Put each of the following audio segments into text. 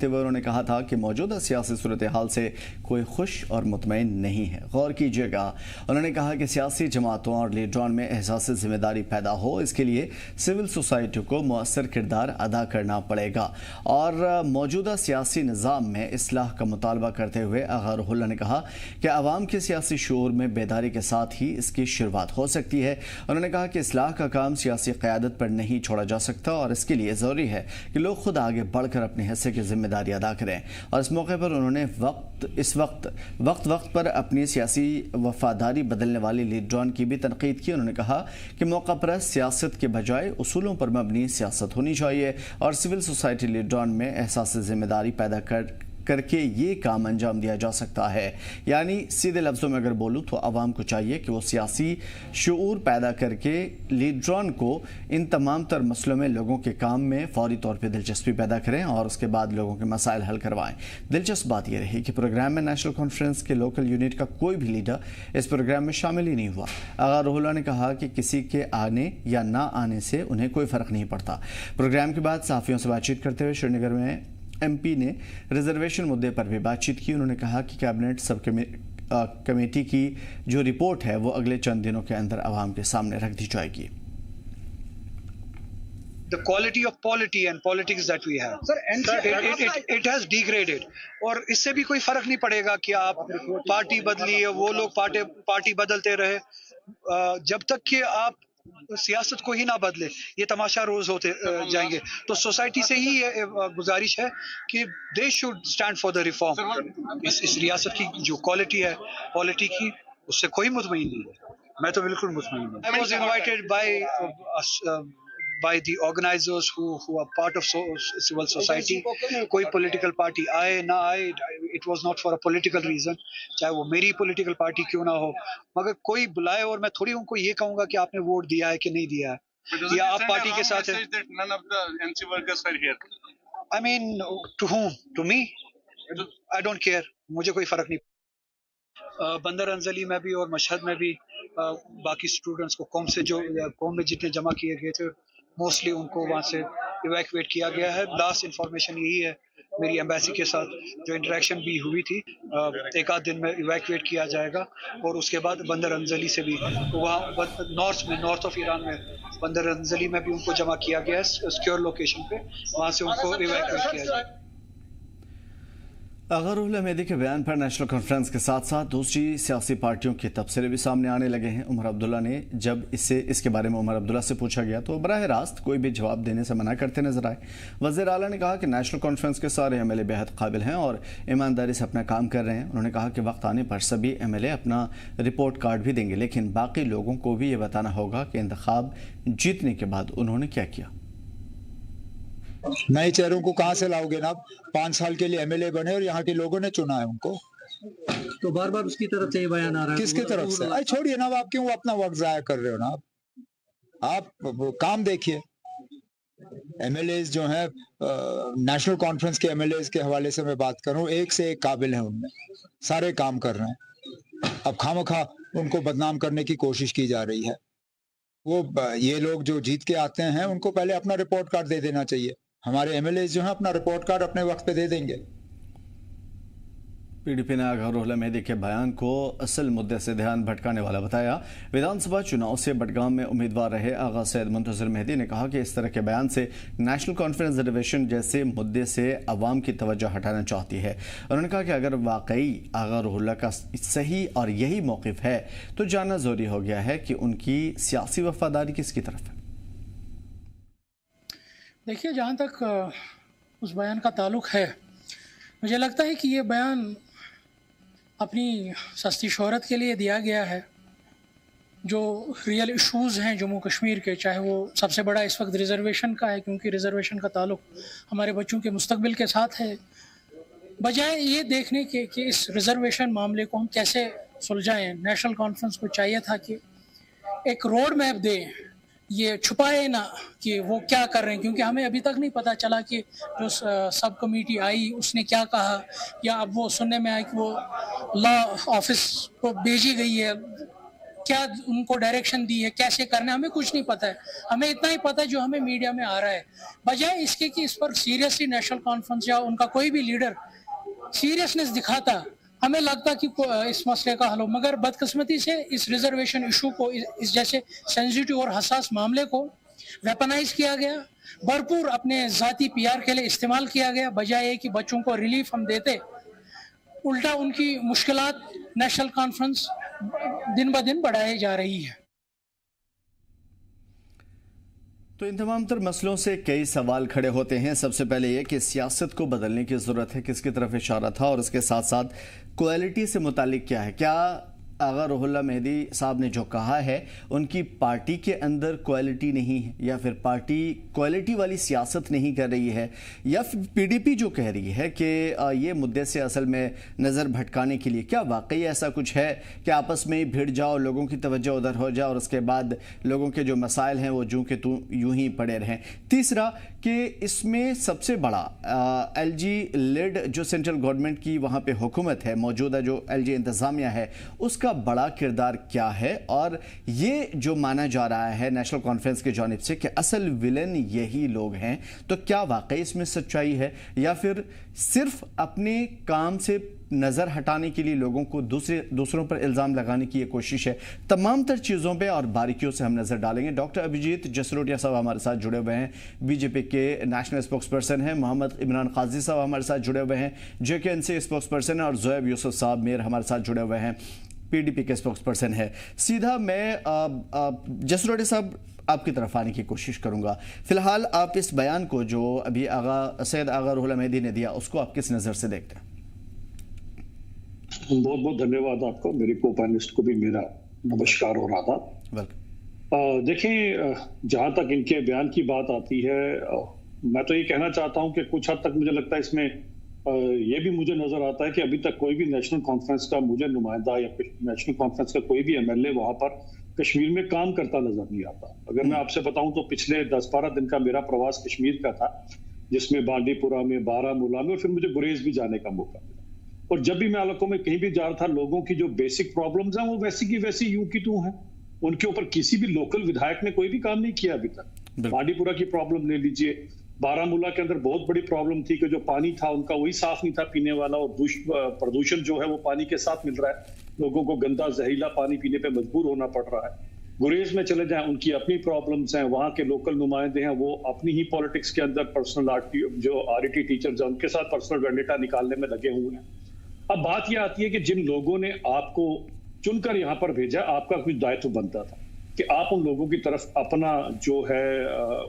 करते हुए उन्होंने कहा था कि मौजूदा सियासी सूरत हाल से कोई खुश और मुतमईन नहीं है। गौर कीजिएगा, उन्होंने कहा कि सियासी जमातों और लीडरों में एहसास जिम्मेदारी पैदा हो, इसके लिए सिविल सोसाइटी को मुअस्सर किरदार अदा करना पड़ेगा। और मौजूदा सियासी निज़ाम में इस्लाह का मुतालबा करते हुए आगा रुहुल्लाह ने कहा कि आवाम के सियासी शऊर में बेदारी के साथ ही इसकी शुरुआत हो सकती है। उन्होंने कहा कि इस्लाह का काम सियासी क़यादत पर नहीं छोड़ा जा सकता और इसके लिए ज़रूरी है कि लोग खुद आगे बढ़कर अपने हिस्से की जिम्मेदारी अदा करें। और इस मौके पर उन्होंने वक्त पर अपनी सियासी वफादारी बदलने वाली लीडरान की भी तनकीद की। उन्होंने कहा कि मौका परस्त सियासत के बजाय उसूलों पर मबनी सियासत होनी चाहिए और सिविल सोसाइटी लीडरान में एहसास जिम्मेदारी पैदा करके ये काम अंजाम दिया जा सकता है। यानी सीधे लफ्ज़ों में अगर बोलूँ तो आवाम को चाहिए कि वो सियासी शऊर पैदा करके लीडरान को इन तमाम तर मसलों में लोगों के काम में फौरी तौर पर दिलचस्पी पैदा करें और उसके बाद लोगों के मसाइल हल करवाएं। दिलचस्प बात यह रही कि प्रोग्राम में नेशनल कॉन्फ्रेंस के लोकल यूनिट का कोई भी लीडर इस प्रोग्राम में शामिल ही नहीं हुआ। आगा रुहुल्लाह ने कहा कि किसी के आने या ना आने से उन्हें कोई फ़र्क नहीं पड़ता। प्रोग्राम के बाद सहाफ़ियों से बातचीत करते हुए श्रीनगर में एमपी ने रिजर्वेशन मुद्दे पर भी बातचीत की। उन्होंने कहा कि कैबिनेट सब कमेटी की जो रिपोर्ट है वो अगले चंद दिनों के अंदर आवाम के सामने रख दी जाएगी। The quality of polity and politics that we have, it has degraded। और इससे भी कोई फर्क नहीं पड़ेगा कि आप पार्टी बदली है, वो लोग पार्टी बदलते रहे, जब तक कि आप सियासत को ही ना बदले ये तमाशा रोज होते जाएंगे। तो सोसाइटी से ही ये गुजारिश है कि they should stand for the reform. इस रियासत की जो क्वालिटी है पॉलिटी की, उससे कोई मुतमईन नहीं है। मैं तो बिल्कुल मुतमईन हूं। I was invited by the organizers who are part of civil society। कोई political party आए ना आए, it was not for a political reason, चाहे वो मेरी political party क्यों ना हो, मगर कोई बुलाए और मैं थोड़ी उनको ये कहूंगा कि आपने वोट दिया है कि नहीं दिया है या आप पार्टी के साथ हैं। None of the NC workers were here। I mean, to whom? To me? I don't care, मुझे कोई फर्क नहीं। बंदर अंजली में भी और मशहद में भी बाकी स्टूडेंट्स को कौम में जितने जमा किए गए थे मोस्टली उनको वहाँ से इवैक्यूएट किया गया है। लास्ट इन्फॉर्मेशन यही है मेरी एम्बेसी के साथ जो इंटरेक्शन भी हुई थी, एक आध दिन में इवैक्यूएट किया जाएगा। और उसके बाद बंदर अंजली से भी वहाँ नॉर्थ ऑफ ईरान में बंदर अंजली में भी उनको जमा किया गया है सिक्योर लोकेशन पे, वहाँ से उनको इवैक्यूएट किया जाएगा। आगा रुहुल्लाह मेहदी के बयान पर नेशनल कॉन्फ्रेंस के साथ साथ दूसरी सियासी पार्टियों के तबसरे भी सामने आने लगे हैं। उमर अब्दुल्ला ने जब इसके बारे में उमर अब्दुल्ला से पूछा गया तो बराह रास्त कोई भी जवाब देने से मना करते नजर आए। वज़ीर आला ने कहा कि नेशनल कॉन्फ्रेंस के सारे एमएलए बेहद काबिल हैं और ईमानदारी से अपना काम कर रहे हैं। उन्होंने कहा कि वक्त आने पर सभी एमएलए अपना रिपोर्ट कार्ड भी देंगे, लेकिन बाकी लोगों को भी ये बताना होगा कि इंतखाब जीतने के बाद उन्होंने क्या किया। नए चेहरों को कहां से लाओगे ना? 5 साल के लिए एमएलए बने और यहाँ के लोगों ने चुना है उनको, तो बार बार उसकी तरफ से ये बयान आ रहा है। किसकी तरफ से? अरे छोड़िए ना, आप क्यों अपना वक्त जाया कर रहे हो ना? आप काम देखिए। एमएलए जो हैं नेशनल कॉन्फ्रेंस के एमएलए के हवाले से मैं बात करूं, एक से एक काबिल हैं, उनमें सारे काम कर रहे हैं। अब खामखा उनको बदनाम करने की कोशिश की जा रही है। वो ये लोग जो जीत के आते हैं उनको पहले अपना रिपोर्ट कार्ड दे देना चाहिए। हमारे एमएलए जो हैं अपना रिपोर्ट कार्ड अपने वक्त पे दे देंगे। पीडीपी ने आगा रुहुल्लाह मेहदी के बयान को असल मुद्दे से ध्यान भटकाने वाला बताया। विधानसभा चुनाव से बडगाम में उम्मीदवार रहे आगा सैयद मुंतज़िर मेहदी ने कहा कि इस तरह के बयान से नेशनल कॉन्फ्रेंस रिजर्वेशन जैसे मुद्दे से अवाम की तवज्जो हटाना चाहती है। उन्होंने कहा कि अगर वाकई आगा रुहुल्लाह का सही और यही मौक़िफ़ है तो जानना ज़रूरी हो गया है कि उनकी सियासी वफादारी किसकी तरफ है। देखिए, जहाँ तक उस बयान का ताल्लुक़ है, मुझे लगता है कि ये बयान अपनी सस्ती शोहरत के लिए दिया गया है। जो रियल इश्यूज़ हैं जम्मू कश्मीर के, चाहे वो सबसे बड़ा इस वक्त रिज़र्वेशन का है, क्योंकि रिज़र्वेशन का ताल्लुक़ हमारे बच्चों के मुस्तकबिल के साथ है, बजाय ये देखने के कि इस रिज़र्वेशन मामले को हम कैसे सुलझाएं, नेशनल कॉन्फ्रेंस को चाहिए था कि एक रोड मैप दें, ये छुपाए ना कि वो क्या कर रहे हैं, क्योंकि हमें अभी तक नहीं पता चला कि जो सब कमेटी आई उसने क्या कहा, या अब वो सुनने में आया कि वो लॉ ऑफिस को भेजी गई है क्या उनको डायरेक्शन दी है, कैसे करना है, हमें कुछ नहीं पता है। हमें इतना ही पता है जो हमें मीडिया में आ रहा है। बजाय इसके कि इस पर सीरियसली नेशनल कॉन्फ्रेंस या उनका कोई भी लीडर सीरियसनेस दिखाता, हमें लगता कि इस मसले का हल हो। मगर बदकिस्मती से इस रिजर्वेशन इशू को, इस जैसे सेंसिटिव और हसास मामले को वेपनाइज किया गया, भरपूर अपने जाती पीआर के लिए इस्तेमाल किया गया। बजाय कि बच्चों को रिलीफ हम देते, उल्टा उनकी मुश्किलात नेशनल कॉन्फ्रेंस दिन ब दिन बढ़ाई जा रही है। तो इन तमाम तर मसलों से कई सवाल खड़े होते हैं। सबसे पहले ये कि सियासत को बदलने की ज़रूरत है, किसकी तरफ इशारा था, और उसके साथ साथ क्वालिटी से मुतालिक क्या है। क्या आगा रुहुल्लाह मेहदी साहब ने जो कहा है उनकी पार्टी के अंदर क्वालिटी नहीं है, या फिर पार्टी क्वालिटी वाली सियासत नहीं कर रही है, या फिर पीडीपी जो कह रही है कि ये मुद्दे से असल में नज़र भटकाने के लिए, क्या वाकई ऐसा कुछ है कि आपस में ही भिड़ जाओ, लोगों की तवज्जो उधर हो जाए और उसके बाद लोगों के जो मसाइल हैं वो जूं के तूं यूं ही पड़े रहें। तीसरा कि इसमें सबसे बड़ा एलजी लेड जो सेंट्रल गवर्नमेंट की वहाँ पे हुकूमत है, मौजूदा जो एलजी इंतज़ामिया है, उसका बड़ा किरदार क्या है, और ये जो माना जा रहा है नेशनल कॉन्फ्रेंस की जानिब से कि असल विलन यही लोग हैं, तो क्या वाकई इसमें सच्चाई है, या फिर सिर्फ अपने काम से नज़र हटाने के लिए लोगों को दूसरों पर इल्ज़ाम लगाने की ये कोशिश है। तमाम तर चीज़ों पे और बारीकियों से हम नज़र डालेंगे। डॉक्टर अभिजीत जसरोटिया साहब हमारे साथ जुड़े हुए हैं, बीजेपी के नेशनल स्पोक्स पर्सन हैं। मोहम्मद इमरान काजी साहब हमारे साथ जुड़े हुए हैं, JKNC स्पोक्स पर्सन है। और ज़ोएब यूसुफ साहब मेयर हमारे साथ जुड़े हुए हैं, PDP के स्पोक्स पर्सन है। सीधा मैं जसरोटिया साहब आपकी तरफ आने की कोशिश करूंगा। फिलहाल आप इस बयान को जो अभी सैयद आगा रुहुल्लाह मेहदी ने दिया, उसको आप किस नज़र से देखते हैं? बहुत बहुत धन्यवाद आपको, मेरे को पैनलिस्ट को भी मेरा नमस्कार और आदाब। देखें, जहां तक इनके बयान की बात आती है, मैं तो ये कहना चाहता हूं कि कुछ हद तक मुझे लगता है इसमें ये भी मुझे नजर आता है कि अभी तक कोई भी नेशनल कॉन्फ्रेंस का मुझे नुमाइंदा या नेशनल कॉन्फ्रेंस का कोई भी MLA वहां पर कश्मीर में काम करता नजर नहीं आता। अगर मैं आपसे बताऊं तो पिछले 10-12 दिन का मेरा प्रवास कश्मीर का था, जिसमें बांडीपुरा में, बारामूला में, और फिर मुझे गुरेज भी जाने का मौका मिला। और जब भी मैं इलाकों में कहीं भी जा रहा था, लोगों की जो बेसिक प्रॉब्लम्स हैं वो वैसी की वैसी यूं की तू हैं। उनके ऊपर किसी भी लोकल विधायक ने कोई भी काम नहीं किया अभी तक। बांडीपुरा की प्रॉब्लम ले लीजिए, बारामूला के अंदर बहुत बड़ी प्रॉब्लम थी कि जो पानी था उनका वही साफ नहीं था पीने वाला, और प्रदूषण जो है वो पानी के साथ मिल रहा है, लोगों को गंदा जहरीला पानी पीने पे मजबूर होना पड़ रहा है। गुरेज में चले जाएं, उनकी अपनी प्रॉब्लम्स हैं, वहां के लोकल नुमाइंदे हैं, वो अपनी ही पॉलिटिक्स के अंदर पर्सनल जो RET टीचर्स हैं उनके साथ पर्सनल वेंडेटा निकालने में लगे हुए हैं। अब बात यह आती है कि जिन लोगों ने आपको चुनकर यहाँ पर भेजा, आपका कुछ दायित्व बनता था कि आप उन लोगों की तरफ अपना जो है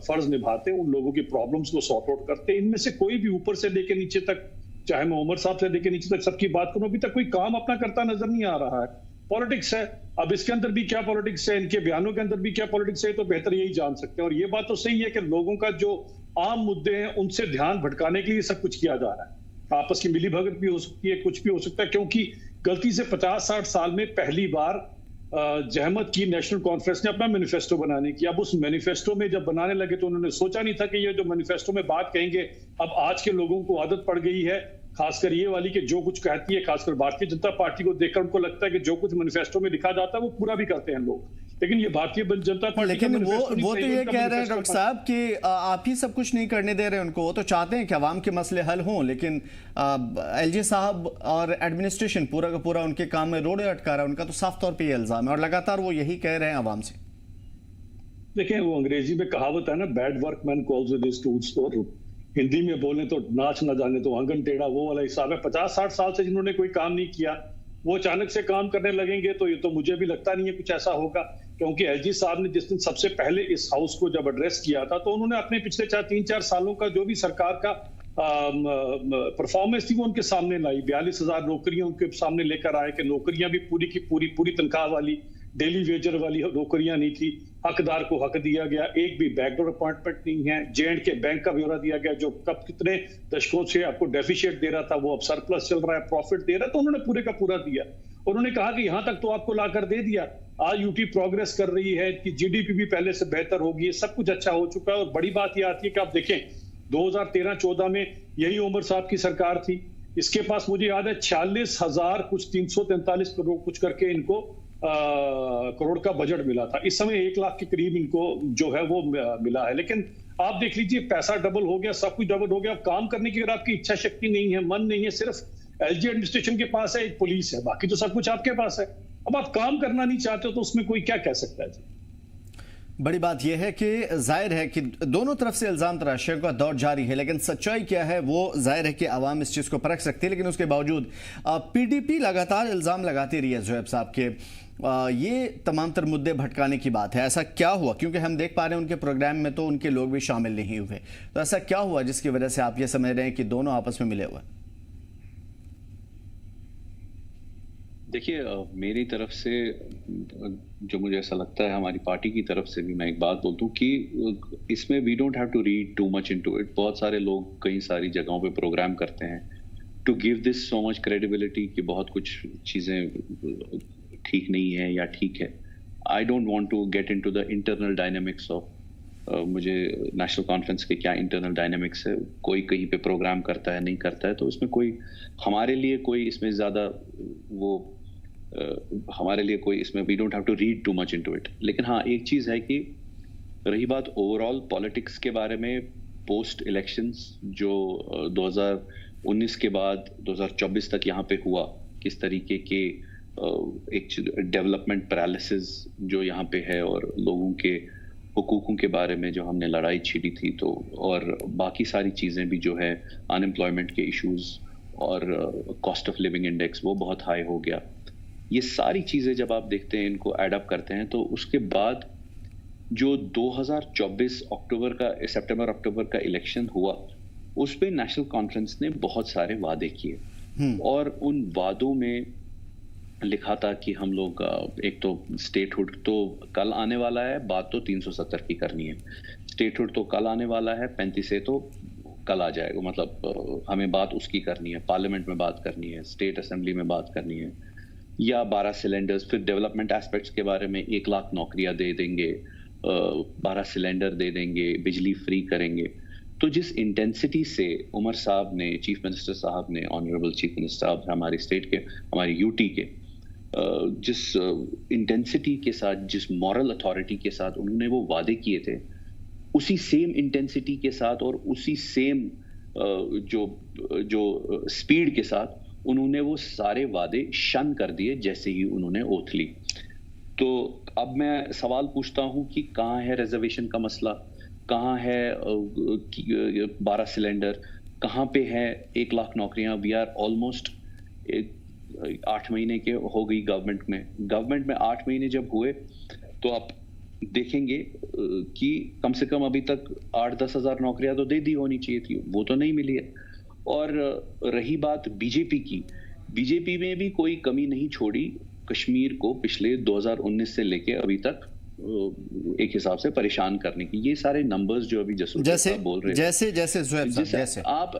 फर्ज निभाते, उन लोगों की प्रॉब्लम्स को सॉर्ट आउट करते। इनमें से कोई भी ऊपर से लेके नीचे तक, चाहे मैं उमर साहब से लेके नीचे तक सबकी बात करूं, अभी तक कोई काम अपना करता नजर नहीं आ रहा है। पॉलिटिक्स है, अब इसके अंदर भी क्या पॉलिटिक्स है, इनके बयानों के अंदर भी क्या पॉलिटिक्स है, तो बेहतर यही जान सकते हैं। और ये बात तो सही है कि लोगों का जो आम मुद्दे हैं उनसे ध्यान भटकाने के लिए सब कुछ किया जा रहा है। आपस की मिलीभगत भी हो सकती है, कुछ भी हो सकता है, क्योंकि गलती से 50-60 साल में पहली बार जहमत की नेशनल कॉन्फ्रेंस ने अपना मैनिफेस्टो बनाने की। अब उस मैनिफेस्टो में जब बनाने लगे तो उन्होंने सोचा नहीं था कि ये जो मैनिफेस्टो में बात कहेंगे, अब आज के लोगों को आदत पड़ गई है, खासकर ये वाली कि जो कुछ कहती है, खासकर भारतीय जनता पार्टी को देखकर उनको लगता है कि जो कुछ मैनिफेस्टो में लिखा जाता है वो पूरा भी करते हैं लोग। लेकिन ये भारतीय जनता पार्टी, लेकिन वो तो ये कह रहे हैं डॉक्टर साहब कि आप ही सब कुछ नहीं करने दे रहे उनको। वो तो चाहते हैं कि अवाम के मसले हल हों, लेकिन LG साहब और एडमिनिस्ट्रेशन पूरा का पूरा उनके काम में रोड़े अटका रहा है। उनका तो साफ तौर पे ये इल्जाम है और लगातार वो यही कह रहे हैं अवाम से। देखिए, वो अंग्रेजी में कहावत है ना, bad work man calls with his tools, तो हिंदी में बोले तो नाच न जाने तो आंगन टेढ़ा, वो वाला हिसाब है। 50-60 साल से जिन्होंने कोई काम नहीं किया, वो अचानक से काम करने लगेंगे तो ये तो मुझे भी लगता नहीं है कुछ ऐसा होगा। क्योंकि LG साहब ने जिस दिन सबसे पहले इस हाउस को जब एड्रेस किया था, तो उन्होंने अपने पिछले 3-4 सालों का जो भी सरकार का परफॉर्मेंस थी वो उनके सामने लाई। 42,000 नौकरियां उनके सामने लेकर आए कि नौकरियां भी पूरी की पूरी तनख्वाह वाली, डेली वेजर वाली नौकरियां नहीं थी, हकदार को हक दिया गया, एक भी बैकडोर अपॉइंटमेंट नहीं है। J&K बैंक का ब्यौरा दिया गया जो कब कितने दशकों से आपको डेफिशिएट दे रहा था, वो अब सरप्लस चल रहा है, प्रॉफिट दे रहा है, तो उन्होंने पूरे का पूरा दिया। उन्होंने कहा कि यहां तक तो आपको लाकर दे दिया, आज UT प्रोग्रेस कर रही है कि GDP भी पहले से बेहतर होगी, सब कुछ अच्छा हो चुका है। और बड़ी बात यह आती है कि आप देखें 2013-14 में यही उमर साहब की सरकार थी, इसके पास मुझे याद है 46,000 कुछ 343 करोड़ कुछ करके इनको करोड़ का बजट मिला था। इस समय 1 लाख के करीब इनको जो है वो मिला है। लेकिन आप देख लीजिए, पैसा डबल हो गया, सब कुछ डबल हो गया। अब काम करने की अगर आपकी इच्छा शक्ति नहीं है, मन नहीं है, सिर्फ एलजी एडमिनिस्ट्रेशन के पास है, एक पुलिस है, बाकी तो सब कुछ आपके पास है। अब आप काम करना नहीं चाहते हो तो उसमें कोई क्या कह सकता है जी। बड़ी बात यह है कि जाहिर है कि दोनों तरफ से इल्जाम तराशियों का दौर जारी है, लेकिन सच्चाई क्या है वो जाहिर है कि आवाम इस चीज़ को परख सकती है। लेकिन उसके बावजूद पीडीपी लगातार इल्जाम लगाती रही है ज़ुहैब साहब के, ये तमाम तर मुद्दे भटकाने की बात है। ऐसा क्या हुआ, क्योंकि हम देख पा रहे हैं उनके प्रोग्राम में तो उनके लोग भी शामिल नहीं हुए, तो ऐसा क्या हुआ जिसकी वजह से आप ये समझ रहे हैं कि दोनों आपस में मिले हुए? देखिए, मेरी तरफ से जो मुझे ऐसा लगता है, हमारी पार्टी की तरफ से भी मैं एक बात बोलता हूँ कि इसमें we don't have to read too much into it. बहुत सारे लोग कई सारी जगहों पे प्रोग्राम करते हैं to give this so much credibility कि बहुत कुछ चीज़ें ठीक नहीं है या ठीक है। I don't want to get into the internal dynamics of मुझे नेशनल कॉन्फ्रेंस के क्या इंटरनल डायनेमिक्स है, कोई कहीं पे प्रोग्राम करता है नहीं करता है, तो उसमें कोई हमारे लिए कोई इसमें ज़्यादा वो हमारे लिए कोई इसमें we don't have to read too much into it. लेकिन हाँ, एक चीज़ है कि रही बात ओवरऑल पॉलिटिक्स के बारे में, पोस्ट इलेक्शंस जो 2019 के बाद 2024 तक यहाँ पे हुआ, किस तरीके के एक डेवलपमेंट पैरालिसिस जो यहाँ पे है, और लोगों के हुकूकों के बारे में जो हमने लड़ाई छिड़ी थी, तो और बाकी सारी चीज़ें भी जो है, अनएम्प्लॉयमेंट के इश्यूज और कॉस्ट ऑफ लिविंग इंडेक्स वो बहुत हाई हो गया। ये सारी चीज़ें जब आप देखते हैं, इनको ऐड अप करते हैं, तो उसके बाद जो 2024 सितंबर अक्टूबर का इलेक्शन हुआ, उस पे नेशनल कॉन्फ्रेंस ने बहुत सारे वादे किए और उन वादों में लिखा था कि हम लोग एक तो स्टेटहुड तो कल आने वाला है, बात तो 370 की करनी है। स्टेटहुड तो कल आने वाला है, 35 से तो कल आ जाएगा, मतलब हमें बात उसकी करनी है, पार्लियामेंट में बात करनी है, स्टेट असेंबली में बात करनी है, या 12 सिलेंडर्स। फिर डेवलपमेंट एस्पेक्ट्स के बारे में 1 लाख नौकरियां दे देंगे, 12 सिलेंडर दे देंगे, बिजली फ्री करेंगे। तो जिस इंटेंसिटी से उमर साहब ने, चीफ मिनिस्टर साहब ने, ऑनरेबल चीफ मिनिस्टर साहब हमारी स्टेट के, हमारी यूटी के, जिस इंटेंसिटी के साथ, जिस मॉरल अथॉरिटी के साथ उन्होंने वो वादे किए थे, उसी सेम इंटेंसिटी के साथ और उसी सेम जो स्पीड के साथ उन्होंने वो सारे वादे शन कर दिए जैसे ही उन्होंने ओथ ली। तो अब मैं सवाल पूछता हूं कि कहाँ है रिजर्वेशन का मसला, कहाँ है 12 सिलेंडर, कहाँ पे है 1 लाख नौकरियां? वी आर ऑलमोस्ट 8 महीने के हो गई गवर्नमेंट में 8 महीने जब हुए तो आप देखेंगे कि कम से कम अभी तक 8-10 हजार नौकरियां तो दे दी होनी चाहिए थी, वो तो नहीं मिली है। और रही बात बीजेपी की, बीजेपी में भी कोई कमी नहीं छोड़ी कश्मीर को पिछले 2019 से लेके अभी तक एक हिसाब से परेशान करने की। ये सारे नंबर्स जो अभी जैसे बोल रहे हैं, जैसे आप,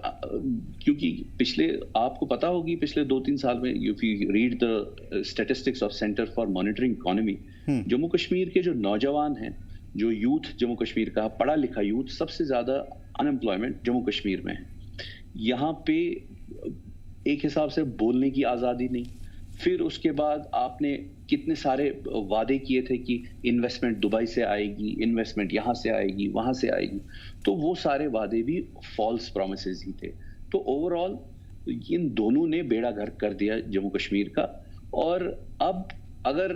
क्योंकि पिछले, आपको पता होगी पिछले 2-3 साल में, if you read the statistics of centre for monitoring economy, Jammu Kashmir के जो नौजवान हैं, जो यूथ जम्मू कश्मीर का पढ़ा लिखा यूथ, सबसे ज्यादा अनएम्प्लॉयमेंट जम्मू कश्मीर में है। यहाँ पे एक हिसाब से बोलने की आजादी नहीं। फिर उसके बाद आपने कितने सारे वादे किए थे कि इन्वेस्टमेंट दुबई से आएगी, इन्वेस्टमेंट यहाँ से आएगी, वहां से आएगी, तो वो सारे वादे भी फॉल्स प्रॉमिसेस ही थे। तो ओवरऑल इन दोनों ने बेड़ा गर्क कर दिया जम्मू कश्मीर का। और अब अगर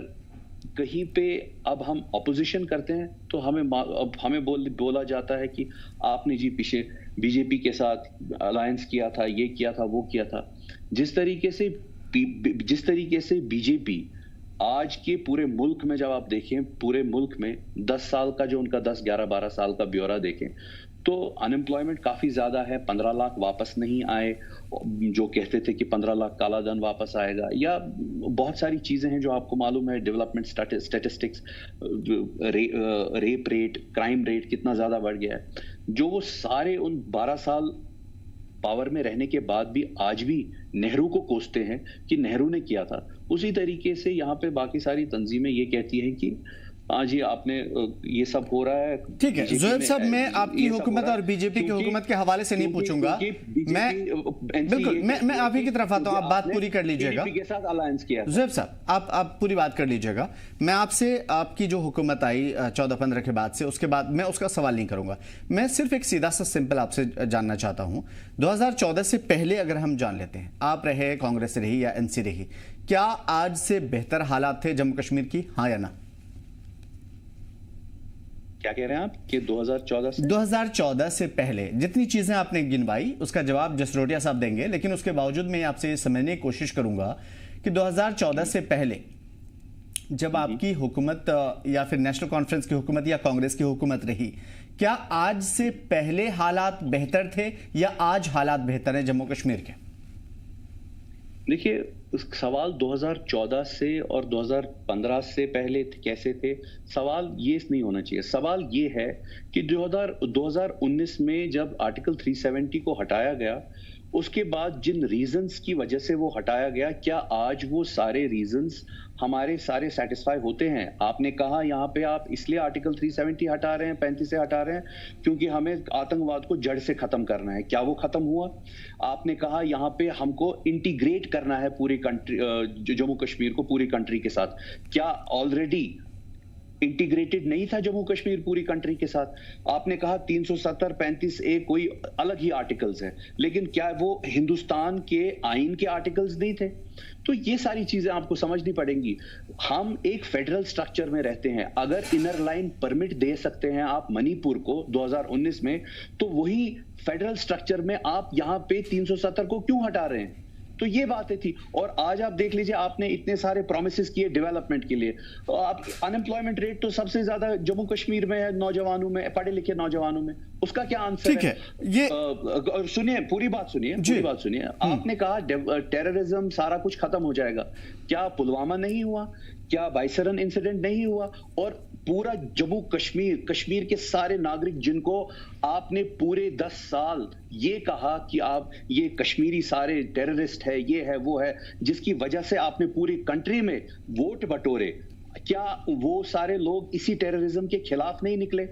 कहीं पे अब हम ऑपोजिशन करते हैं तो हमें बोला जाता है कि आपने जी पीछे बीजेपी के साथ अलायंस किया था, ये किया था, वो किया था। जिस तरीके से बीजेपी आज के पूरे मुल्क में, जब आप देखें पूरे मुल्क में 10 साल का जो उनका 10, 11, 12 साल का ब्यौरा देखें तो अनएम्प्लॉयमेंट काफी ज्यादा है। 15 लाख वापस नहीं आए, जो कहते थे कि 15 लाख काला धन वापस आएगा, या बहुत सारी चीजें हैं जो आपको मालूम है, development statistics, rape rate, crime rate कितना ज्यादा बढ़ गया है, जो वो सारे उन 12 साल पावर में रहने के बाद भी आज भी नेहरू को कोसते हैं कि नेहरू ने किया था। उसी तरीके से यहाँ पे बाकी सारी तंजीमें ये कहती हैं कि आज ही आपने ये सब हो रहा है। ठीक है ज़ोहैब साहब, मैं आपकी हुकूमत और बीजेपी की हुकूमत के हवाले से नहीं पूछूंगा, मैं आप ही की तरफ आता हूं, आप बात पूरी कर लीजिएगा। के साथ अलायंस किया ज़ोहैब साहब, आप पूरी बात कर लीजिएगा। मैं आपसे आपकी जो हुकूमत आई 14-15 के बाद से, उसके बाद मैं उसका सवाल नहीं करूंगा, मैं सिर्फ एक सीधा सा सिंपल आपसे जानना चाहता हूं। 2014 से पहले अगर हम जान लेते हैं, आप रहे, कांग्रेस रही या एनसी रही, क्या आज से बेहतर हालात थे जम्मू कश्मीर की, हाँ या ना? क्या कह रहे हैं आप कि 2014 से पहले जितनी चीजें आपने गिनवाई उसका जवाब जसरोटिया साहब देंगे, लेकिन उसके बावजूद मैं आपसे समझने की कोशिश करूंगा कि 2014 से पहले जब आपकी हुकूमत या फिर नेशनल कॉन्फ्रेंस की हुकूमत या कांग्रेस की हुकूमत रही, क्या आज से पहले हालात बेहतर थे या आज हालात बेहतर हैं जम्मू कश्मीर के? देखिए, सवाल 2014 से और 2015 से पहले कैसे थे, सवाल ये नहीं होना चाहिए। सवाल ये है कि 2019 में जब आर्टिकल 370 को हटाया गया, उसके बाद जिन रीजंस की वजह से वो हटाया गया, क्या आज वो सारे रीजंस हमारे सारे सेटिस्फाई होते हैं? आपने कहा यहाँ पे आप इसलिए आर्टिकल 370 हटा रहे हैं, 35 से हटा रहे हैं क्योंकि हमें आतंकवाद को जड़ से खत्म करना है। क्या वो खत्म हुआ? आपने कहा यहाँ पे हमको इंटीग्रेट करना है पूरी कंट्री, जम्मू कश्मीर को पूरी कंट्री के साथ। क्या ऑलरेडी इंटीग्रेटेड नहीं था जम्मू कश्मीर पूरी कंट्री के साथ? आपने कहा 370, 35A कोई अलग ही आर्टिकल्स हैं, लेकिन क्या वो हिंदुस्तान के आईन के आर्टिकल्स नहीं थे? तो ये सारी चीजें आपको समझनी पड़ेंगी। हम एक फेडरल स्ट्रक्चर में रहते हैं। अगर इनर लाइन परमिट दे सकते हैं आप मणिपुर को 2019 में, तो वही फेडरल स्ट्रक्चर में आप यहाँ पे 370 को क्यों हटा रहे हैं? तो ये बातें थी। और आज आप देख लीजिए, आपने इतने सारे प्रोमिसेस किए डेवलपमेंट के लिए। आप अनएम्प्लॉयमेंट रेट तो सबसे ज्यादा जम्मू कश्मीर में है, नौजवानों में, पढ़े लिखे नौजवानों में। उसका क्या आंसर है? ये सुनिए, पूरी बात सुनिए। आपने कहा टेररिज्म सारा कुछ खत्म हो जाएगा। क्या पुलवामा नहीं हुआ? क्या बाइसरन इंसिडेंट नहीं हुआ? और पूरा जम्मू कश्मीर के सारे नागरिक जिनको आपने पूरे 10 साल ये कहा कि आप ये कश्मीरी सारे टेररिस्ट है, ये है, वो है, जिसकी वजह से आपने पूरी कंट्री में वोट बटोरे, क्या वो सारे लोग इसी टेररिज्म के खिलाफ नहीं निकले?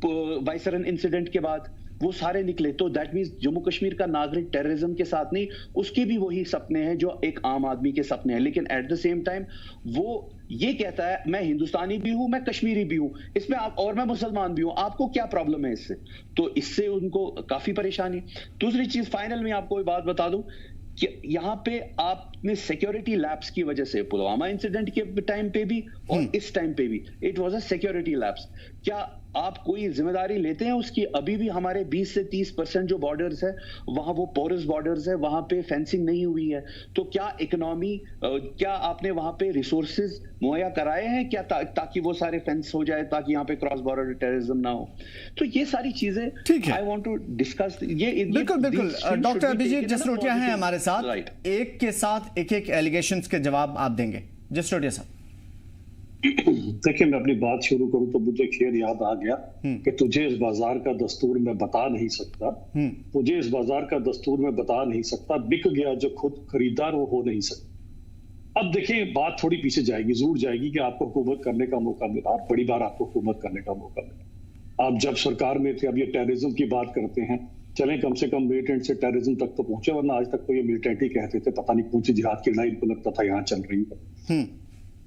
बाइसरन इंसिडेंट के बाद वो सारे निकले। तो दैट मींस जम्मू कश्मीर का नागरिक टेररिज्म के साथ नहीं, उसके भी वही सपने हैं जो एक आम आदमी के सपने हैं। लेकिन एट द सेम टाइम वो ये कहता है मैं हिंदुस्तानी भी हूं, मैं कश्मीरी भी हूं, इसमें आप, और मैं मुसलमान भी हूं, आपको क्या प्रॉब्लम है इससे? तो इससे उनको काफी परेशानी। दूसरी चीज, फाइनल में आपको एक बात बता दूं कि यहाँ पे आपने सिक्योरिटी लैप्स की वजह से, पुलवामा इंसिडेंट के टाइम पे भी और इस टाइम पे भी, it was a security lapse. क्या आप कोई जिम्मेदारी लेते हैं उसकी? अभी भी हमारे 20 से 30% जो बॉर्डर्स है वहां, वो पोरस बॉर्डर्स है, वहां पे फेंसिंग नहीं हुई है। तो क्या इकोनॉमी, क्या आपने वहां पे रिसोर्सेज मुहैया कराए हैं क्या ताकि वो सारे फेंस हो जाए, ताकि यहाँ पे क्रॉस बॉर्डर टेररिज्म ना हो? तो ये सारी चीजें आई वांट टू डिस्कस। ये बिल्कुल डॉक्टर अभिजीत जसरोटिया हैं हमारे साथ, एक के साथ एक एलिगेशंस के जवाब आप देंगे। जसरोटिया साहब, देखिए, मैं अपनी बात शुरू करूं तो मुझे खेर याद आ गया कि तुझे इस बाजार का दस्तूर मैं बता नहीं सकता, तुझे इस बाजार का दस्तूर मैं बता नहीं सकता, बिक गया जो खुद खरीदार वो हो नहीं सकता। अब देखिए, बात थोड़ी पीछे जाएगी, जरूर जाएगी कि आपको हुकूमत करने का मौका मिला, और बड़ी बार आपको हुकूमत करने का मौका मिला। आप जब सरकार में थे, अब ये टेररिज्म की बात करते हैं, चलें कम से कम मिलिटेंट से टेररिज्म तक तो पहुंचे, वरना आज तक तो ये मिलिटेंट ही कहते थे, पता नहीं कौन सी जिहाद की लड़ाई इनको लगता था यहाँ चल रही है।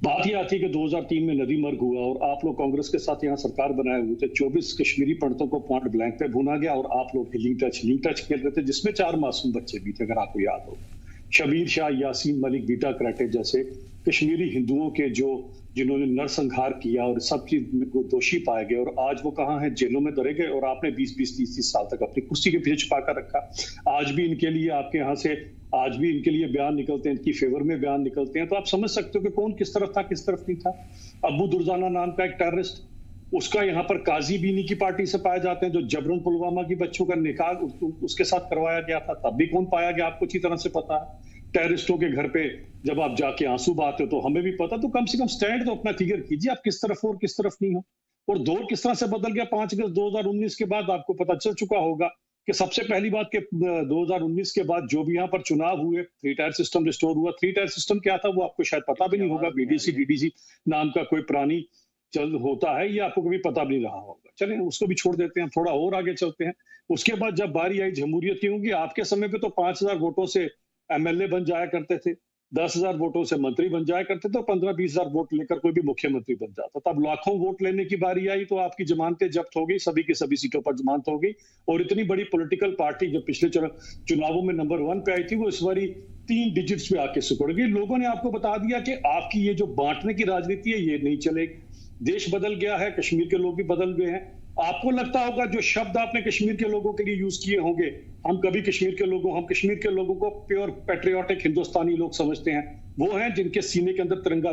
बात यह आती है कि 2003 में नदी मर्ग हुआ और आप लोग कांग्रेस के साथ यहाँ सरकार बनाए हुए थे, 24 कश्मीरी पंडितों को पॉइंट ब्लैंक पे भुना गया और आप लोग हिलिंग टच खेल रहे थे, जिसमें 4 मासूम बच्चे भी थे, अगर आपको याद हो। शबीर शाह, यासीन मलिक, बीटा कराटे जैसे कश्मीरी हिंदुओं के जिन्होंने नरसंहार किया और सब चीज में दोषी पाए गए, और आज वो कहाँ हैं? जेलों में दरे गए, और आपने 20-30 साल तक अपनी कुर्सी के पीछे छुपा कर रखा। आज भी इनके लिए आपके यहाँ से बयान निकलते हैं, इनकी फेवर में बयान निकलते हैं, तो आप समझ सकते हो कि कौन किस तरफ था, किस तरफ नहीं था। अबू दुर्जाना नाम का एक टेररिस्ट, उसका यहाँ पर काजी बीनी की पार्टी से पाए जाते हैं, जो जबरन पुलवामा की बच्चों का निकाह उसके साथ करवाया गया था, तब भी कौन पाया गया आपको अच्छी तरह से पता है। टेररिस्टों के घर पे जब आप जाके आंसू बहाते हो तो हमें भी पता, तो कम से कम स्टैंड तो अपना क्लियर कीजिए, आप किस तरफ हो और किस तरफ नहीं हो, और दौर किस तरह से बदल गया। 5 अगस्त 2019 के बाद आपको पता चल चुका होगा कि सबसे पहली बात कि 2019 के बाद जो भी यहाँ पर चुनाव हुए, 3 टायर सिस्टम रिस्टोर हुआ। 3 टायर सिस्टम क्या था वो आपको शायद पता भी नहीं होगा। बीडीसी डीडीसी नाम का कोई प्राणी जल्द होता है, ये आपको कभी पता भी नहीं रहा होगा। चलें उसको भी छोड़ देते हैं, थोड़ा और आगे चलते हैं। उसके बाद जब बारी आई जमहूरियत की, क्योंकि आपके समय पे तो 5,000 वोटों से एमएलए बन जाया करते थे, 10,000 वोटों से मंत्री बन जाया करते थे, और 15-20,000 वोट लेकर कोई भी मुख्यमंत्री बन जाता। तब लाखों वोट लेने की बारी आई तो आपकी जमानतें जब्त हो गई, सभी की सभी सीटों पर जमानत हो गई। और इतनी बड़ी पॉलिटिकल पार्टी जब पिछले चुनावों में नंबर 1 पे आई थी, वो इस बारी 3 डिजिट्स पे आके सिकुड़ गई। लोगों ने आपको बता दिया कि आपकी ये जो बांटने की राजनीति है, ये नहीं चलेगी। देश बदल गया है, कश्मीर के लोग भी बदल गए हैं। आपको लगता होगा जो शब्द आपने कश्मीर के लोगों के लिए यूज किए होंगे, हम कश्मीर के लोगों को प्योर पैट्रियोटिक हिंदुस्तानी लोग समझते हैं, वो हैं जिनके सीने के अंदर तिरंगा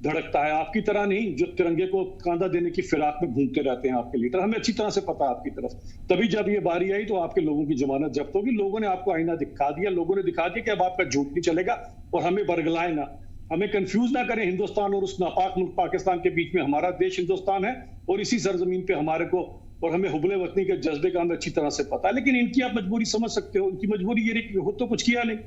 धड़कता है। आपकी तरह नहीं जो तिरंगे को कांधा देने की फिराक में घूमते रहते हैं आपके लीडर। हमें अच्छी तरह से पता है आपकी तरफ। तभी जब ये बारी आई तो आपके लोगों की जमानत जब्त होगी। लोगों ने आपको आईना दिखा दिया, लोगों ने दिखा दिया कि अब आपका झूठ नहीं चलेगा, और हमें बरगलाए ना, हमें कंफ्यूज ना करें हिंदुस्तान और उस नापाक मुल्क पाकिस्तान के बीच में। हमारा देश हिंदुस्तान है और इसी सरजमीन पे हमारे को और हमें हुबले वतनी के जज्बे का हमें अच्छी तरह से पता है। लेकिन इनकी आप मजबूरी समझ सकते हो। इनकी मजबूरी ये रही कि खुद तो कुछ किया नहीं,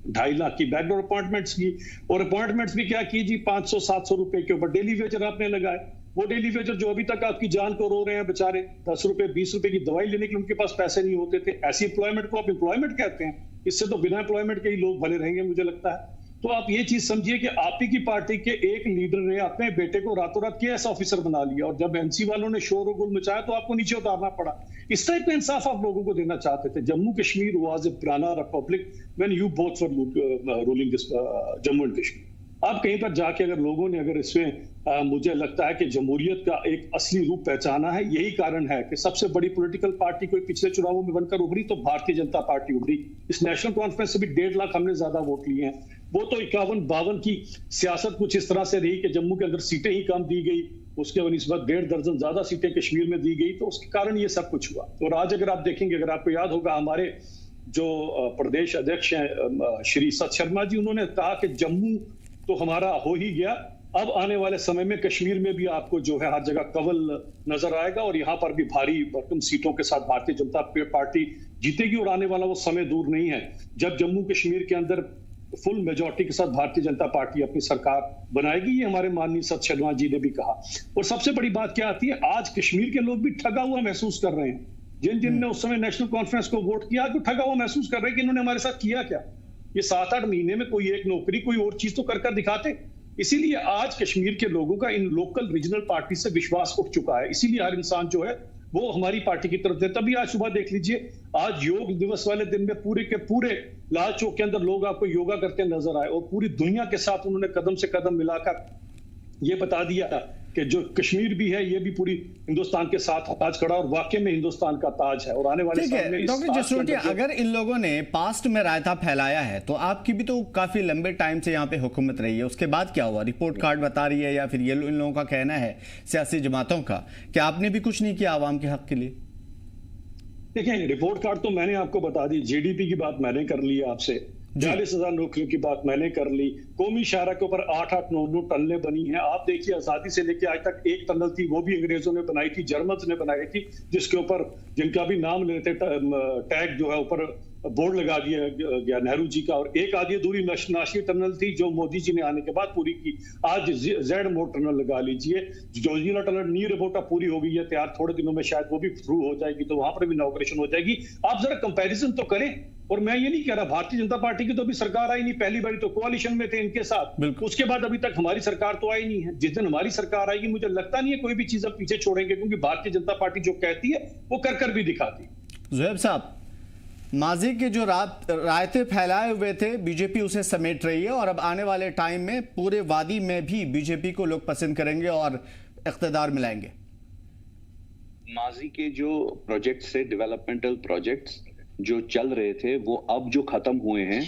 2.5 लाख की बैकडोर अपॉइंटमेंट्स की, और अपॉइंटमेंट्स भी क्या की जी, 500-700 रुपए के ऊपर डेली वेजर आपने लगाए। वो डेली वेजर जो अभी तक आपकी जान को रो रहे हैं बेचारे, 10 रुपए 20 रुपए की दवाई लेने के उनके पास पैसे नहीं होते थे। ऐसी एम्प्लॉयमेंट को आप एम्प्लॉयमेंट कहते हैं? इससे तो बिना एम्प्लॉयमेंट के ही लोग भले रहेंगे मुझे लगता है। तो आप ये चीज समझिए कि आप ही की पार्टी के एक लीडर ने अपने बेटे को रातों रात केएस ऑफिसर बना लिया, और जब एनसी वालों ने शोर और गुल मचाया तो आपको नीचे उतारना पड़ा। इस टाइप का इंसाफ आप लोगों को देना चाहते थे। Jammu Kashmir was a banana Republic when you both were ruling this Jammu and Kashmir. अब कहीं पर जाके अगर लोगों ने अगर इसमें मुझे लगता है कि जमहूरियत का एक असली रूप पहचाना है, यही कारण है कि सबसे बड़ी पॉलिटिकल पार्टी कोई पिछले चुनावों में बनकर उभरी तो भारतीय जनता पार्टी उभरी। इस नेशनल कॉन्फ्रेंस से भी 1.5 लाख हमने ज्यादा वोट लिए हैं। वो तो 51-52 की सियासत कुछ इस तरह से रही कि जम्मू के अंदर सीटें ही कम दी गई, उसके बनिस्बत 1.5 दर्जन ज्यादा सीटें कश्मीर में दी गई, तो उसके कारण ये सब कुछ हुआ। और आज अगर आप देखेंगे, अगर आपको याद होगा, हमारे जो प्रदेश अध्यक्ष हैं श्री सत शर्मा जी, उन्होंने कहा कि जम्मू तो हमारा हो ही गया, अब आने वाले समय में कश्मीर में भी आपको जो है हर जगह कवल नजर आएगा, और यहाँ पर भी भारी भरकम सीटों के साथ भारतीय जनता पार्टी जीतेगी। और आने वाला वो समय दूर नहीं है जब जम्मू कश्मीर के अंदर फुल मेजॉरिटी के साथ भारतीय जनता पार्टी अपनी सरकार बनाएगी। ये हमारे माननीय सत शर्मा जी ने भी कहा। और सबसे बड़ी बात क्या आती है, आज कश्मीर के लोग भी ठगा हुआ महसूस कर रहे हैं। जिनने उस समय नेशनल कॉन्फ्रेंस को वोट किया, तो ठगा हुआ महसूस कर रहे हैं कि इन्होंने हमारे साथ किया क्या। ये 7-8 महीने में कोई एक नौकरी, कोई और चीज तो कर दिखाते। इसीलिए आज कश्मीर के लोगों का इन लोकल रीजनल पार्टी से विश्वास उठ चुका है। इसीलिए हर इंसान जो है वो हमारी पार्टी की तरफ है। तभी आज सुबह देख लीजिए, आज योग दिवस वाले दिन में पूरे के पूरे लाल चौक के अंदर लोग आपको योगा करते नजर आए, और पूरी दुनिया के साथ उन्होंने कदम से कदम मिलाकर ये बता दिया कि जो कश्मीर भी है ये भी पूरी हिंदुस्तान के साथ ताज खड़ा, और वाकई में हिंदुस्तान का ताज है। और आने वाले समय में डॉक्टर जसरोटिया, अगर इन लोगों ने पास्ट में रायता फैलाया है तो आपकी भी तो काफी लंबे टाइम से यहाँ पे हुकूमत रही है, उसके बाद क्या हुआ? रिपोर्ट कार्ड बता रही है, या फिर ये इन लोगों का कहना है सियासी जमातों का कि आपने भी कुछ नहीं किया आवाम के हक के लिए? देखिए, रिपोर्ट कार्ड तो मैंने आपको बता दी, जीडीपी की बात मैंने कर ली आपसे, 40,000 नौकरियों की बात मैंने कर ली, कौमी शाहरा के ऊपर 8-8, 9-9 टनलें बनी हैं। आप देखिए, आजादी से लेके आज तक एक टनल थी, वो भी अंग्रेजों ने बनाई थी, जर्मन्स ने बनाई थी, जिसके ऊपर जिनका भी नाम लेते टैग जो है ऊपर बोर्ड लगा दिया गया नेहरू जी का। और एक आधी अधूरी नाशी टनल थी जो मोदी जी ने आने के बाद पूरी की। आज जेड मोड टनल लगा लीजिए, जोजिला टनल नीर बोटा पूरी हो गई है तैयार, थोड़े दिनों में शायद वो भी थ्रू हो जाएगी, तो वहां पर भी इनॉग्रेशन हो जाएगी। आप जरा कंपैरिजन तो करें। और मैं ये नहीं कह रहा, भारतीय जनता पार्टी की तो अभी सरकार आई नहीं, पहली बारी तो कोalition में थे इनके साथ, उसके बाद अभी तक हमारी सरकार तो आई नहीं है। जिस दिन हमारी सरकार आएगी मुझे लगता नहीं है कोई भी चीज अब पीछे छोड़ेंगे, क्योंकि भारतीय जनता पार्टी जो कहती है वो कर भी दिखाती है। ज़ुहैब साहब, माजी के जो रायते फैलाए हुए थे बीजेपी उसे समेट रही है, और अब आने वाले टाइम में पूरे वादी में भी बीजेपी को लोग पसंद करेंगे और इख्तिदार मिलाएंगे। माजी के जो प्रोजेक्ट्स थे, डेवलपमेंटल प्रोजेक्ट्स जो चल रहे थे, वो अब जो खत्म हुए हैं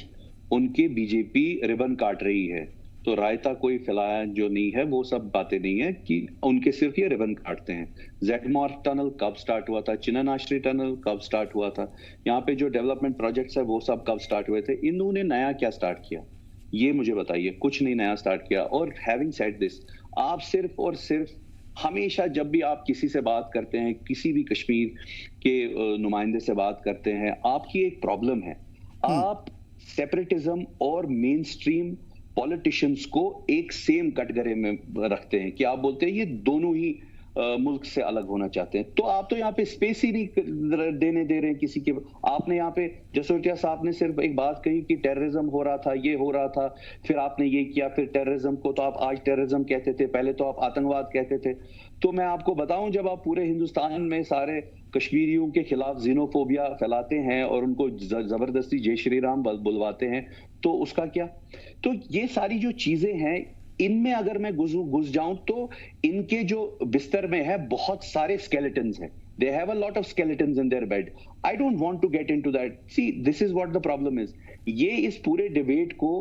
उनके बीजेपी रिबन काट रही है। तो रायता कोई फैलाया जो नहीं है, वो सब बातें नहीं है कि उनके सिर्फ ये रिबन काटते हैं। जेडमोर टनल कब स्टार्ट हुआ था, चिन्नानाश्री टनल कब स्टार्ट हुआ था, यहाँ पे जो डेवलपमेंट प्रोजेक्ट्स है वो सब कब स्टार्ट हुए थे, इन्होंने नया क्या स्टार्ट किया ये मुझे बताइए। कुछ नहीं नया स्टार्ट किया। और हैविंग सेड दिस, आप सिर्फ और सिर्फ हमेशा जब भी आप किसी से बात करते हैं, किसी भी कश्मीर के नुमाइंदे से बात करते हैं, आपकी एक प्रॉब्लम है, आप सेपरेटिज्म और मेन स्ट्रीम पॉलिटिशियंस को एक सेम कटघरे में रखते हैं कि आप बोलते हैं ये दोनों ही मुल्क से अलग होना चाहते हैं। तो आप तो यहाँ पे स्पेस ही नहीं देने दे रहे हैं किसी के। आपने यहाँ पे जसोटिया साहब ने सिर्फ एक बात कही कि टेररिज्म हो रहा था, ये हो रहा था, फिर आपने ये किया, फिर टेररिज्म को तो आप आज टेररिज्म कहते थे, पहले तो आप आतंकवाद कहते थे। तो मैं आपको बताऊं, जब आप पूरे हिंदुस्तान में सारे कश्मीरियों के खिलाफ जीनोफोबिया फैलाते हैं और उनको जबरदस्ती जय श्री राम बुलवाते हैं, तो उसका क्या? तो ये सारी जो चीजें हैं, इनमें अगर मैं घुस जाऊं तो इनके जो बिस्तर में है बहुत सारे स्केलेटन्स हैं। They have a lot of skeletons in their bed. I don't want to get into that. See, this is what the problem is. ये इस पूरे डिबेट को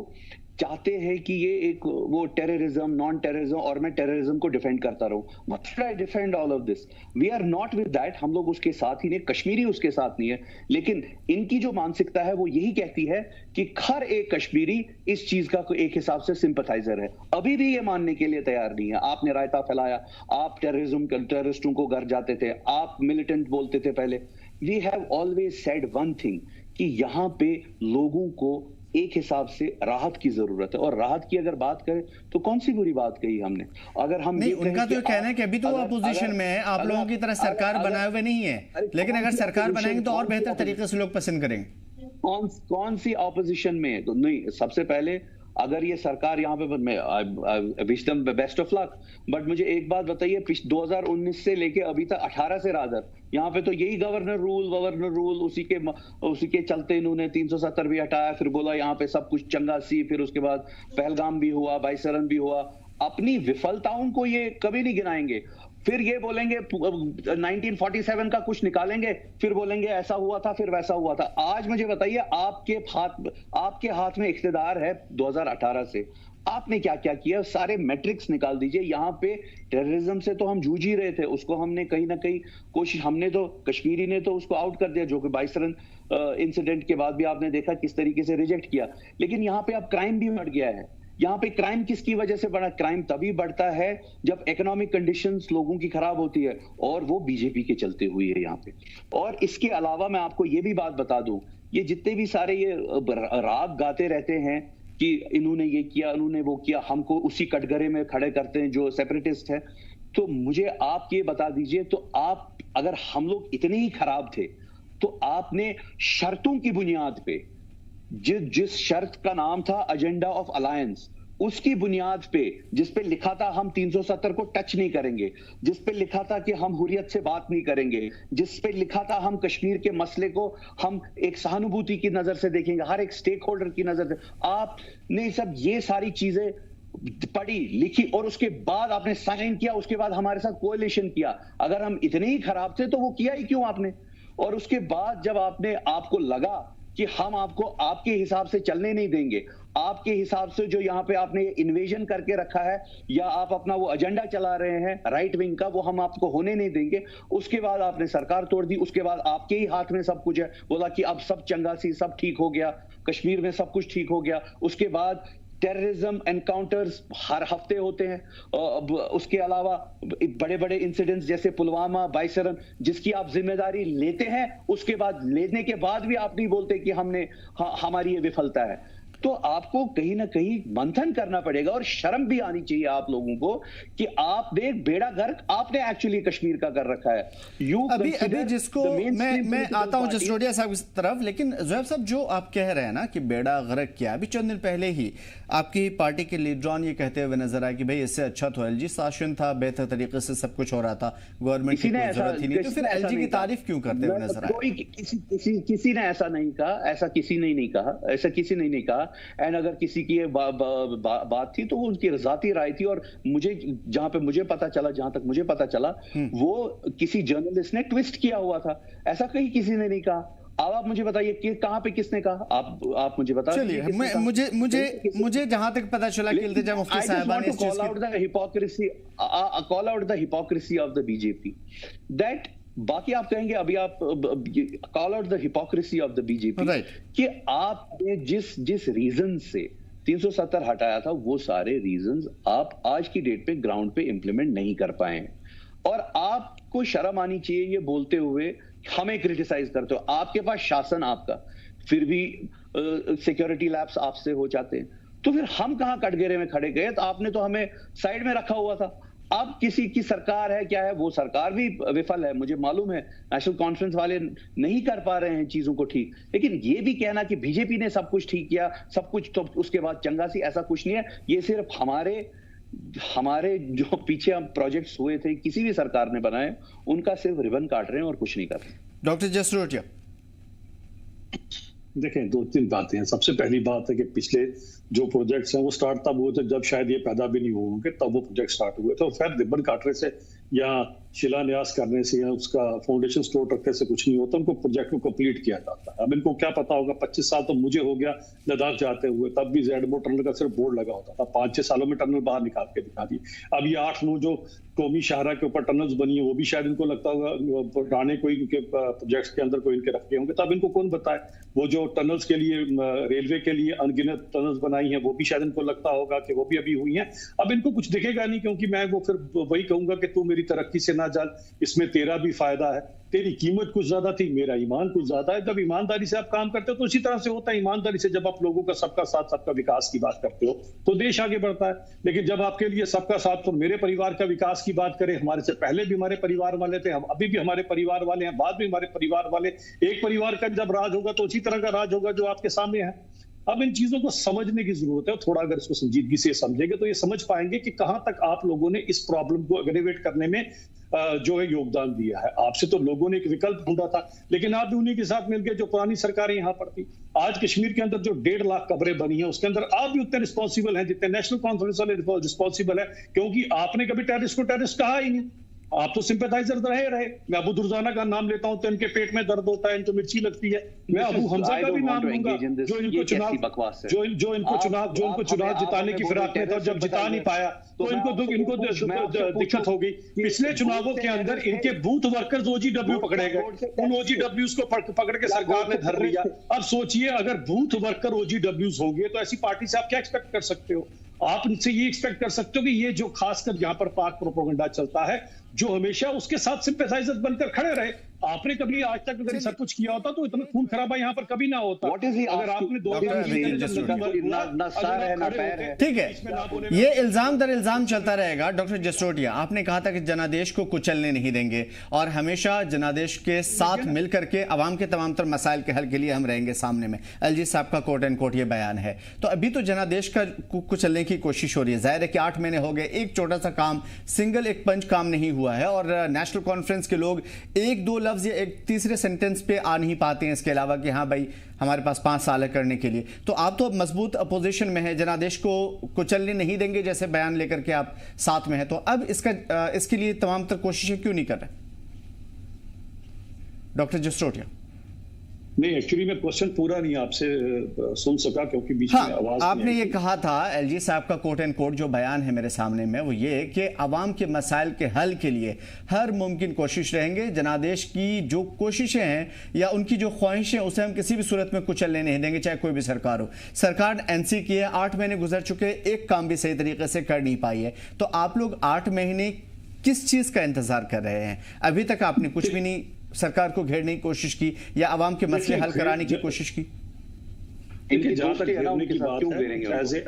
चाहते हैं कि ये एक वो टेररिज्म, नॉन टेररिज्म, और मैं टेररिज्म को डिफेंड करता रहूं। What should I defend all of this? We are not with that. हम लोग उसके साथ ही नहीं, कश्मीरी उसके साथ नहीं है। लेकिन इनकी जो मानसिकता है वो यही कहती है कि हर एक कश्मीरी इस चीज का एक हिसाब से सिंपथाइजर है। अभी भी ये मानने के लिए तैयार नहीं है। आपने रायता फैलाया, आप टेररिस्टों को घर जाते थे, आप मिलिटेंट बोलते थे पहले। We have always said one thing कि यहाँ पे लोगों को एक हिसाब से राहत की जरूरत है, और राहत की अगर बात करें तो कौन सी बुरी बात कही हमने? अगर हम नहीं, उनका तो कहना है कि अभी तो वो अपोजिशन में है, आप लोगों की तरह सरकार बनाए हुए नहीं है, लेकिन अगर सरकार बनाएंगे तो और बेहतर तरीके से लोग पसंद करेंगे। कौन सी ऑपोजिशन में है? तो नहीं, सबसे पहले अगर ये सरकार यहाँ पे, मैं wish them best of luck, but मुझे एक बात बताइए, 2019 से लेके अभी तक 18 से रादर यहाँ पे तो यही गवर्नर रूल उसी के चलते इन्होंने 370 भी हटाया, फिर बोला यहाँ पे सब कुछ चंगा सी, फिर उसके बाद पहलगाम भी हुआ, बाईसरन भी हुआ। अपनी विफलताओं को ये कभी नहीं गिनाएंगे, फिर ये बोलेंगे 1947 का कुछ निकालेंगे, फिर बोलेंगे ऐसा हुआ था, फिर वैसा हुआ था। आज मुझे बताइए, आपके हाथ में इख्तिदार है 2018 से, आपने क्या क्या किया? सारे मैट्रिक्स निकाल दीजिए। यहाँ पे टेररिज्म से तो हम जूझ ही रहे थे, उसको हमने कहीं ना कहीं कोशिश, हमने तो कश्मीरी ने तो उसको आउट कर दिया, जो कि बाईसरन इंसिडेंट के बाद भी आपने देखा किस तरीके से रिजेक्ट किया। लेकिन यहाँ पे अब क्राइम भी बढ़ गया है। यहाँ पे क्राइम किसकी वजह से बढ़ा? क्राइम तभी बढ़ता है जब इकोनॉमिक कंडीशंस लोगों की खराब होती है, और वो बीजेपी के चलते हुई है यहाँ पे। और इसके अलावा मैं आपको ये भी बात बता दूं, ये जितने भी सारे ये राग गाते रहते हैं कि इन्होंने ये किया, इन्होंने वो किया, हमको उसी कटघरे में खड़े करते हैं जो सेपरेटिस्ट है। तो मुझे आप ये बता दीजिए, तो आप, अगर हम लोग इतने ही खराब थे तो आपने शर्तों की बुनियाद पे, जिस शर्त का नाम था एजेंडा ऑफ अलायंस, उसकी बुनियाद पे, जिस पे लिखा था हम 370 को टच नहीं करेंगे, जिस पे लिखा था कि हम हुर्रियत से बात नहीं करेंगे, जिस पे लिखा था हम कश्मीर के मसले को हम एक सहानुभूति की नजर से देखेंगे, हर एक स्टेक होल्डर की नजर से, आपने सब ये सारी चीजें पढ़ी, लिखी, और उसके बाद आपने साइन किया, उसके बाद हमारे साथ कोएलिशन किया। अगर हम इतने ही खराब थे तो वो किया ही क्यों आपने? और उसके बाद जब आपको लगा कि हम आपको आपके हिसाब से चलने नहीं देंगे, आपके हिसाब से जो यहाँ पे आपने इन्वेजन करके रखा है, या आप अपना वो एजेंडा चला रहे हैं राइट विंग का, वो हम आपको होने नहीं देंगे। उसके बाद आपने सरकार तोड़ दी, उसके बाद आपके ही हाथ में सब कुछ है, बोला कि अब सब चंगा सी, सब ठीक हो गया, कश्मीर में सब कुछ ठीक हो गया। उसके बाद टेररिज्म एनकाउंटर्स हर हफ्ते होते हैं, उसके अलावा बड़े बड़े इंसिडेंट्स जैसे पुलवामा, बाईसरन, जिसकी आप जिम्मेदारी लेते हैं, उसके बाद लेने के बाद भी आप नहीं बोलते कि हमारी ये विफलता है। तो आपको कहीं ना कहीं मंथन करना पड़ेगा, और शर्म भी आनी चाहिए आप लोगों को कि आपने बेड़ा गर्क आपने एक्चुअली कश्मीर का कर रखा है। अभी जिसको मैं आता हूं जसरोटिया साहब की तरफ, लेकिन ज़ुहैब साहब, जो आप कह रहे हैं ना कि बेड़ा गर्क किया, अभी चंद दिन पहले ही आपकी पार्टी के लीडरान ये कहते हुए नजर आए कि भाई इससे अच्छा तो एलजी शासन था, बेहतर तरीके से सब कुछ हो रहा था, गवर्नमेंट की कोई जरूरत ही नहीं, तो फिर एलजी की तारीफ क्यों करते हुए नजर आए? किसी ने ऐसा नहीं कहा, ऐसा किसी ने नहीं कहा, ऐसा किसी ने नहीं कहा। एंड अगर किसी की बात थी तो वो उनकी ज़ाती राय थी, और जहां तक मुझे पता चला वो किसी जर्नलिस्ट ने ट्विस्ट किया हुआ था, ऐसा कहीं किसी ने नहीं कहा। अब आप मुझे बताइए कि कहां पे किसने कहा? आप मुझे बता दीजिए। मुझे जहां तक पता चला कि इल्तिजा मुफ्ती साहिबा ने call out the hypocrisy of the BJP, that बाकी आप कहेंगे, अभी आप call out the hypocrisy of the BJP, कि आपने जिस रीजन से 370 हटाया था, वो सारे रीजंस आप आज की डेट पे ग्राउंड पे इंप्लीमेंट नहीं कर पाए हैं। और आपको शर्म आनी चाहिए ये बोलते हुए हमें क्रिटिसाइज करते हो। आपके पास शासन आपका, फिर भी सिक्योरिटी लैप्स आपसे हो जाते हैं। तो फिर हम कहां कटघरे में खड़े गए? तो आपने तो हमें साइड में रखा हुआ था। अब किसी की सरकार है, क्या है, वो सरकार भी विफल है, मुझे मालूम है। नेशनल कॉन्फ्रेंस वाले नहीं कर पा रहे हैं चीजों को ठीक, लेकिन ये भी कहना कि बीजेपी ने सब कुछ ठीक किया, सब कुछ तो उसके बाद चंगा सी, ऐसा कुछ नहीं है। ये सिर्फ हमारे जो पीछे हम प्रोजेक्ट्स हुए थे, किसी भी सरकार ने बनाए, उनका सिर्फ रिबन काट रहे हैं और कुछ नहीं कर रहे। डॉक्टर जसरोटिया, देखें, 2-3 बातें हैं। सबसे पहली बात है कि पिछले जो प्रोजेक्ट्स हैं वो स्टार्ट तब हुए थे जब शायद ये पैदा भी नहीं हुए होंगे, तब वो प्रोजेक्ट स्टार्ट हुए थे। और फिर रिबन काटने से या शिलान्यास करने से या उसका फाउंडेशन स्टोर रखने से कुछ नहीं होता, उनको प्रोजेक्ट को कंप्लीट किया जाता है। अब इनको क्या पता होगा, 25 साल तो मुझे हो गया लद्दाख जाते हुए, तब भी जेडमो टनल का सिर्फ बोर्ड लगा होता था। 5-6 सालों में टनल बाहर निकाल के दिखा दी। अब ये 8-9 जो कौमी शाहरा के ऊपर टनल्स बनी है, वो भी शायद इनको लगता होगा पुराने कोई इनके प्रोजेक्ट्स के अंदर कोई इनके रखे होंगे, तब इनको कौन बताए। वो जो टनल्स के लिए, रेलवे के लिए अनगिनत टनल्स बनाई हैं, वो भी शायद इनको लगता होगा कि वो भी अभी हुई हैं। अब इनको कुछ दिखेगा नहीं, क्योंकि मैं वो फिर वही कहूंगा कि तू मेरी तरक्की से ना जाल, इसमें तेरा भी फायदा है। तेरी कीमत कुछ ज्यादा थी, मेरा ईमान कुछ ज्यादा है। जब ईमानदारी से आप काम करते हो तो उसी तरह से होता है। ईमानदारी से जब आप लोगों का सबका साथ, सबका विकास की बात करते हो तो देश आगे बढ़ता है। लेकिन जब आपके लिए सबका साथ तो मेरे परिवार का विकास की बात करें, हमारे से पहले भी हमारे परिवार वाले थे, हम अभी भी हमारे परिवार वाले हैं, बाद में हमारे परिवार वाले, एक परिवार का जब राज होगा तो उसी तरह का राज होगा जो आपके सामने है। अब इन चीजों को समझने की जरूरत है। थोड़ा अगर इसको संजीदगी से समझेंगे तो ये समझ पाएंगे कि कहां तक आप लोगों ने इस प्रॉब्लम को एग्रेवेट करने में जो है योगदान दिया है। आपसे तो लोगों ने एक विकल्प ढूंढा था, लेकिन आप भी उन्हीं के साथ मिलकर, जो पुरानी सरकारें यहाँ पर थी, आज कश्मीर के अंदर जो 1.5 लाख कब्रें बनी हैं, उसके अंदर आप भी उतने रिस्पॉन्सिबल हैं जितने नेशनल कॉन्फ्रेंस वाले रिस्पॉन्सिबल है, क्योंकि आपने कभी टेररिस्ट को टेररिस्ट कहा ही नहीं। आप तो सिंपैथाइजर रहे। मैं अबू दुर्जाना का नाम लेता हूं तो इनके पेट में दर्द होता है, इनको मिर्ची लगती है। मैं अबू हमजा का भी नाम लूंगा, जो इनको चुनाव जिताने की फिराक में था, जब जिता नहीं पाया तो इनको दिक्कत हो गई। पिछले चुनावों के अंदर इनके बूथ वर्कर्स OGW पकड़े गए, उन OGWs को पकड़ के सरकार ने धर लिया। अब सोचिए, अगर बूथ वर्कर OGWs होंगे तो ऐसी पार्टी से आप क्या एक्सपेक्ट कर सकते हो? आप इनसे ये एक्सपेक्ट कर सकते हो कि ये जो खासकर यहाँ पर पाक प्रोपेगेंडा चलता है, जो हमेशा उसके साथ सिंपैथाइजर बनकर खड़े रहे। आपने कभी आज तक अगर सब कुछ किया होता तो इतना खून खराबा यहाँ पर कभी ना होता। अगर आपने ठीक है, ये इल्जाम दर इल्जाम चलता रहेगा। डॉक्टर जसरोटिया, आपने कहा था कि जनादेश को कुचलने नहीं देंगे और हमेशा जनादेश के साथ मिलकर के अवाम के तमाम तर मसाइल के हल के लिए हम रहेंगे सामने में। एलजी साहब का कोट एंड कोट ये बयान है। तो अभी तो जनादेश का कुचलने की कोशिश हो रही है। जाहिर है कि 8 महीने हो गए, एक छोटा सा काम, सिंगल एक पंच काम नहीं हुआ है और नेशनल कॉन्फ्रेंस के लोग 1-2 लफ्ज या एक तीसरे सेंटेंस पे आ नहीं पाते हैं इसके अलावा कि हाँ भाई हमारे पास 5 साल है करने के लिए। तो आप तो अब मजबूत अपोजिशन में है, जनादेश को कुचलने नहीं देंगे जैसे बयान लेकर के आप साथ में है, तो अब इसके लिए तमाम तर कोशिशें क्यों नहीं कर रहे? डॉक्टर जसरोटिया। नहीं, एक्चुअली मैं क्वेश्चन पूरा नहीं आपसे सुन सका क्योंकि बीच में आवाज आपने ये कहा था, एलजी साहब का कोट एंड कोट जो बयान है मेरे सामने में, वो ये कि अवाम के मसाइल के हल के लिए हर मुमकिन कोशिश रहेंगे। जनादेश की जो कोशिशें हैं या उनकी जो ख्वाहिशें, उसे हम किसी भी सूरत में कुचलने नहीं देंगे, चाहे कोई भी सरकार हो। सरकार NC की है, 8 महीने गुजर चुके, एक काम भी सही तरीके से कर नहीं पाई है। तो आप लोग 8 महीने किस चीज का इंतजार कर रहे हैं? अभी तक आपने कुछ भी नहीं सरकार को घेरने की कोशिश की या अवाम के मसले हल कराने की कोशिश की? जहां तक घेरने की बात है,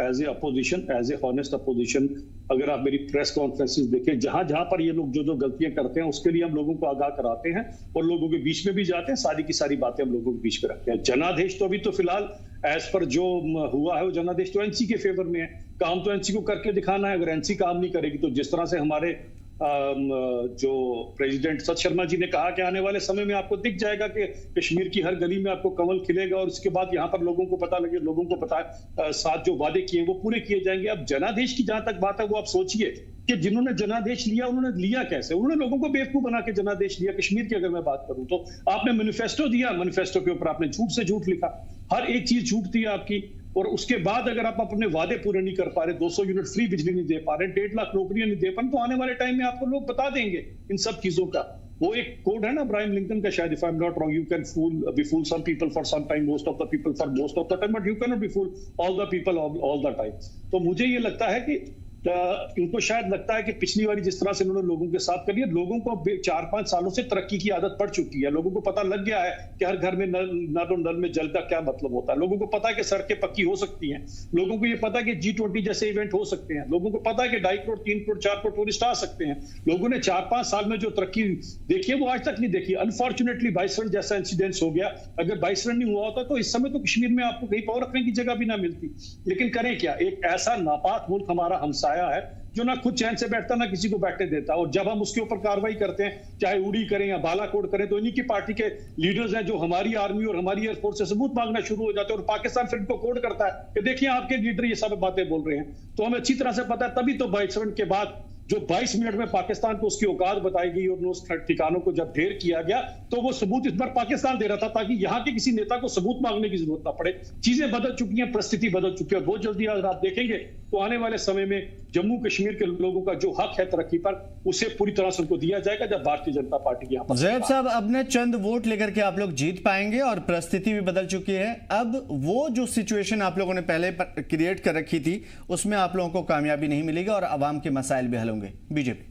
as a opposition, as a honest opposition, अगर आप मेरी प्रेस कॉन्फ्रेंसेस देखें, जहां पर ये लोग जो गलतियां करते हैं उसके लिए हम लोगों को आगाह कराते हैं और लोगों के बीच में भी जाते हैं, सारी की सारी बातें हम लोगों के बीच में रखते हैं। जनादेश तो अभी तो फिलहाल एज पर जो हुआ है वो जनादेश तो NC के फेवर में है। काम तो NC को करके दिखाना है। अगर NC काम नहीं करेगी तो जिस तरह से हमारे जो प्रेसिडेंट सत शर्मा जी ने कहा कि आने वाले समय में आपको दिख जाएगा कि कश्मीर की हर गली में आपको कमल खिलेगा और इसके बाद यहाँ पर लोगों को पता लगे, लोगों को पता साथ जो वादे किए वो पूरे किए जाएंगे। अब जनादेश की जहां तक बात है वो आप सोचिए कि जिन्होंने जनादेश लिया उन्होंने लिया कैसे? उन्होंने लोगों को बेवकूफ बना के जनादेश लिया। कश्मीर की अगर मैं बात करूं तो आपने मैनिफेस्टो दिया, मैनिफेस्टो के ऊपर आपने झूठ से झूठ लिखा, हर एक चीज झूठ थी आपकी। और उसके बाद अगर आप अपने वादे पूरे नहीं कर पा रहे, 200 यूनिट फ्री बिजली नहीं दे पा रहे, 1.5 लाख नौकरियां नहीं दे पा रहे, तो आने वाले टाइम में आपको लोग बता देंगे इन सब चीजों का। वो एक कोड है ना अब्राहम लिंकन का, शायद if I am not wrong, you can be fool some people for some time, most of the people for most of the time, but you can not be fool all the people all the time. तो मुझे ये लगता है कि इनको शायद लगता है कि पिछली बारी जिस तरह से इन्होंने लोगों के साथ कर लिया, लोगों को 4-5 सालों से तरक्की की आदत पड़ चुकी है। लोगों को पता लग गया है कि हर घर में नल में जल का क्या मतलब होता है। लोगों को पता है कि सड़कें पक्की हो सकती हैं। लोगों को ये पता है कि G20 जैसे इवेंट हो सकते हैं। लोगों को पता है कि 2.5 करोड़ 3 करोड़ 4 करोड़ टूरिस्ट आ सकते हैं। लोगों ने 4-5 साल में जो तरक्की देखी है वो आज तक नहीं देखी। अनफॉर्चुनेटली 22 रन जैसा इंसिडेंस हो गया। अगर 22 रन नहीं हुआ होता तो इस समय तो कश्मीर में आपको कहीं पाँव रखने की जगह भी ना मिलती। लेकिन करें क्या, एक ऐसा नापाक मुल्क हमारा हमसाया है जो ना खुद चैन से बैठता ना किसी को बैठने देता। और जब हम उसके ऊपर कार्रवाई करते हैं, चाहे उड़ी करें या बालाकोट करें, तो इन्हीं की पार्टी के लीडर्स हैं जो हमारी आर्मी और हमारी एयरफोर्स से सबूत मांगना शुरू हो जाते हैं। और पाकिस्तान फिर इनको कोड करता है कि देखिए आपके लीडर ये सब बातें बोल रहे हैं। तो हमें अच्छी तरह से पता है, तभी तो 22 रन के बाद जो 22 मिनट में पाकिस्तान को उसकी औकात बताई गई और उस ठिकानों को जब ढेर किया गया, तो वो सबूत इस बार पाकिस्तान दे रहा था ताकि यहाँ के किसी नेता को सबूत मांगने की जरूरत ना पड़े। चीजें बदल चुकी हैं, परिस्थिति बदल चुकी है। बहुत जल्दी अगर आप देखेंगे तो आने वाले समय में जम्मू कश्मीर के लोगों का जो हक है तरक्की पर, उसे पूरी तरह से उनको दिया जाएगा जब भारतीय जनता पार्टी की यहाँ पर। ज़ैब साहब, अपने चंद वोट लेकर के आप लोग जीत पाएंगे और परिस्थिति भी बदल चुकी है। अब वो जो सिचुएशन आप लोगों ने पहले क्रिएट कर रखी थी उसमें आप लोगों को कामयाबी नहीं मिलेगी और आवाम के मसाइल भी हल होंगे। बीजेपी,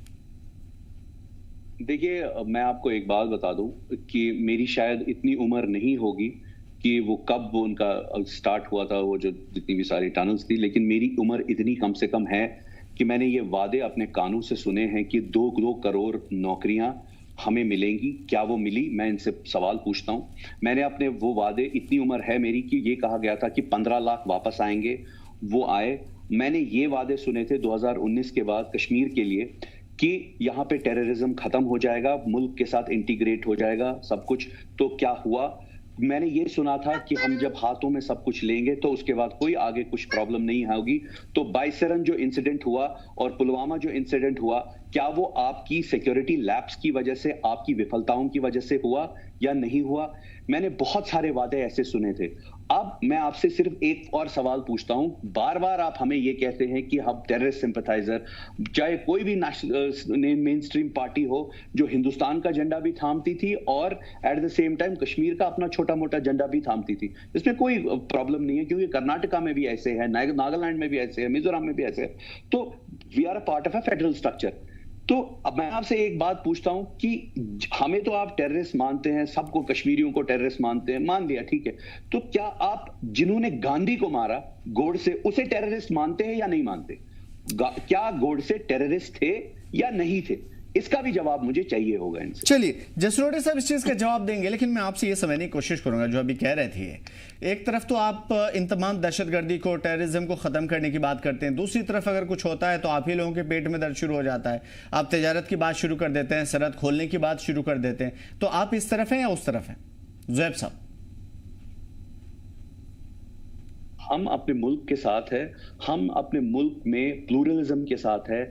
देखिए, मैं आपको एक बात बता दूं कि मेरी शायद इतनी उम्र नहीं होगी कि वो कब वो उनका स्टार्ट हुआ था, वो जो जितनी भी सारी टनल्स थी, लेकिन मेरी उम्र इतनी कम से कम है कि मैंने ये वादे अपने कानों से सुने हैं कि 2 करोड़ नौकरियां हमें मिलेंगी। क्या वो मिली? मैं इनसे सवाल पूछता हूं। मैंने अपने वो वादे, इतनी उम्र है मेरी कि ये कहा गया था कि 15 लाख वापस आएंगे, वो आए। मैंने ये वादे सुने थे 2019 के बाद कश्मीर के लिए कि यहाँ पे टेररिज्म खत्म हो जाएगा, मुल्क के साथ इंटीग्रेट हो जाएगा सब कुछ। तो क्या हुआ? मैंने ये सुना था कि हम जब हाथों में सब कुछ लेंगे तो उसके बाद कोई आगे कुछ प्रॉब्लम नहीं होगी। तो 22 रन जो इंसिडेंट हुआ और पुलवामा जो इंसिडेंट हुआ, क्या वो आपकी सिक्योरिटी लैप्स की वजह से, आपकी विफलताओं की वजह से हुआ या नहीं हुआ? मैंने बहुत सारे वादे ऐसे सुने थे। अब मैं आपसे सिर्फ एक और सवाल पूछता हूं। बार बार आप हमें ये कहते हैं कि हम टेररिस्ट सिंपैथाइजर, चाहे कोई भी मेन स्ट्रीम पार्टी हो जो हिंदुस्तान का झंडा भी थामती थी और at the same time Kashmir का अपना छोटा मोटा झंडा भी थामती थी। इसमें कोई प्रॉब्लम नहीं है, क्योंकि कर्नाटका में भी ऐसे है, नागालैंड में भी ऐसे है, मिजोरम में भी ऐसे है। तो we are a part of a federal structure. तो अब मैं आपसे एक बात पूछता हूं कि हमें तो आप टेररिस्ट मानते हैं, सबको कश्मीरियों को टेररिस्ट मानते हैं, मान लिया, ठीक है। तो क्या आप जिन्होंने गांधी को मारा गोडसे, उसे टेररिस्ट मानते हैं या नहीं मानते? क्या गोडसे टेररिस्ट थे या नहीं थे? इसका भी जवाब मुझे चाहिए होगा इनसे। चलिए, जसरोटे साहब इस चीज का जवाब देंगे, लेकिन मैं आपसे ये समझने की कोशिश करूंगा जो अभी कह रहे थे। एक तरफ तो आप इन तमाम दहशतगर्दी को, टेररिज्म को खत्म करने की बात करते हैं, दूसरी तरफ अगर कुछ होता है तो आप ही लोगों के पेट में दर्द शुरू हो जाता है। आप तिजारत की बात शुरू कर देते हैं, सरहद खोलने की बात शुरू कर देते हैं। तो आप इस तरफ हैं या उस तरफ हैं ज़ैब साहब? हम अपने मुल्क के साथ है, हम अपने मुल्क में प्लूरलिज्म के साथ है,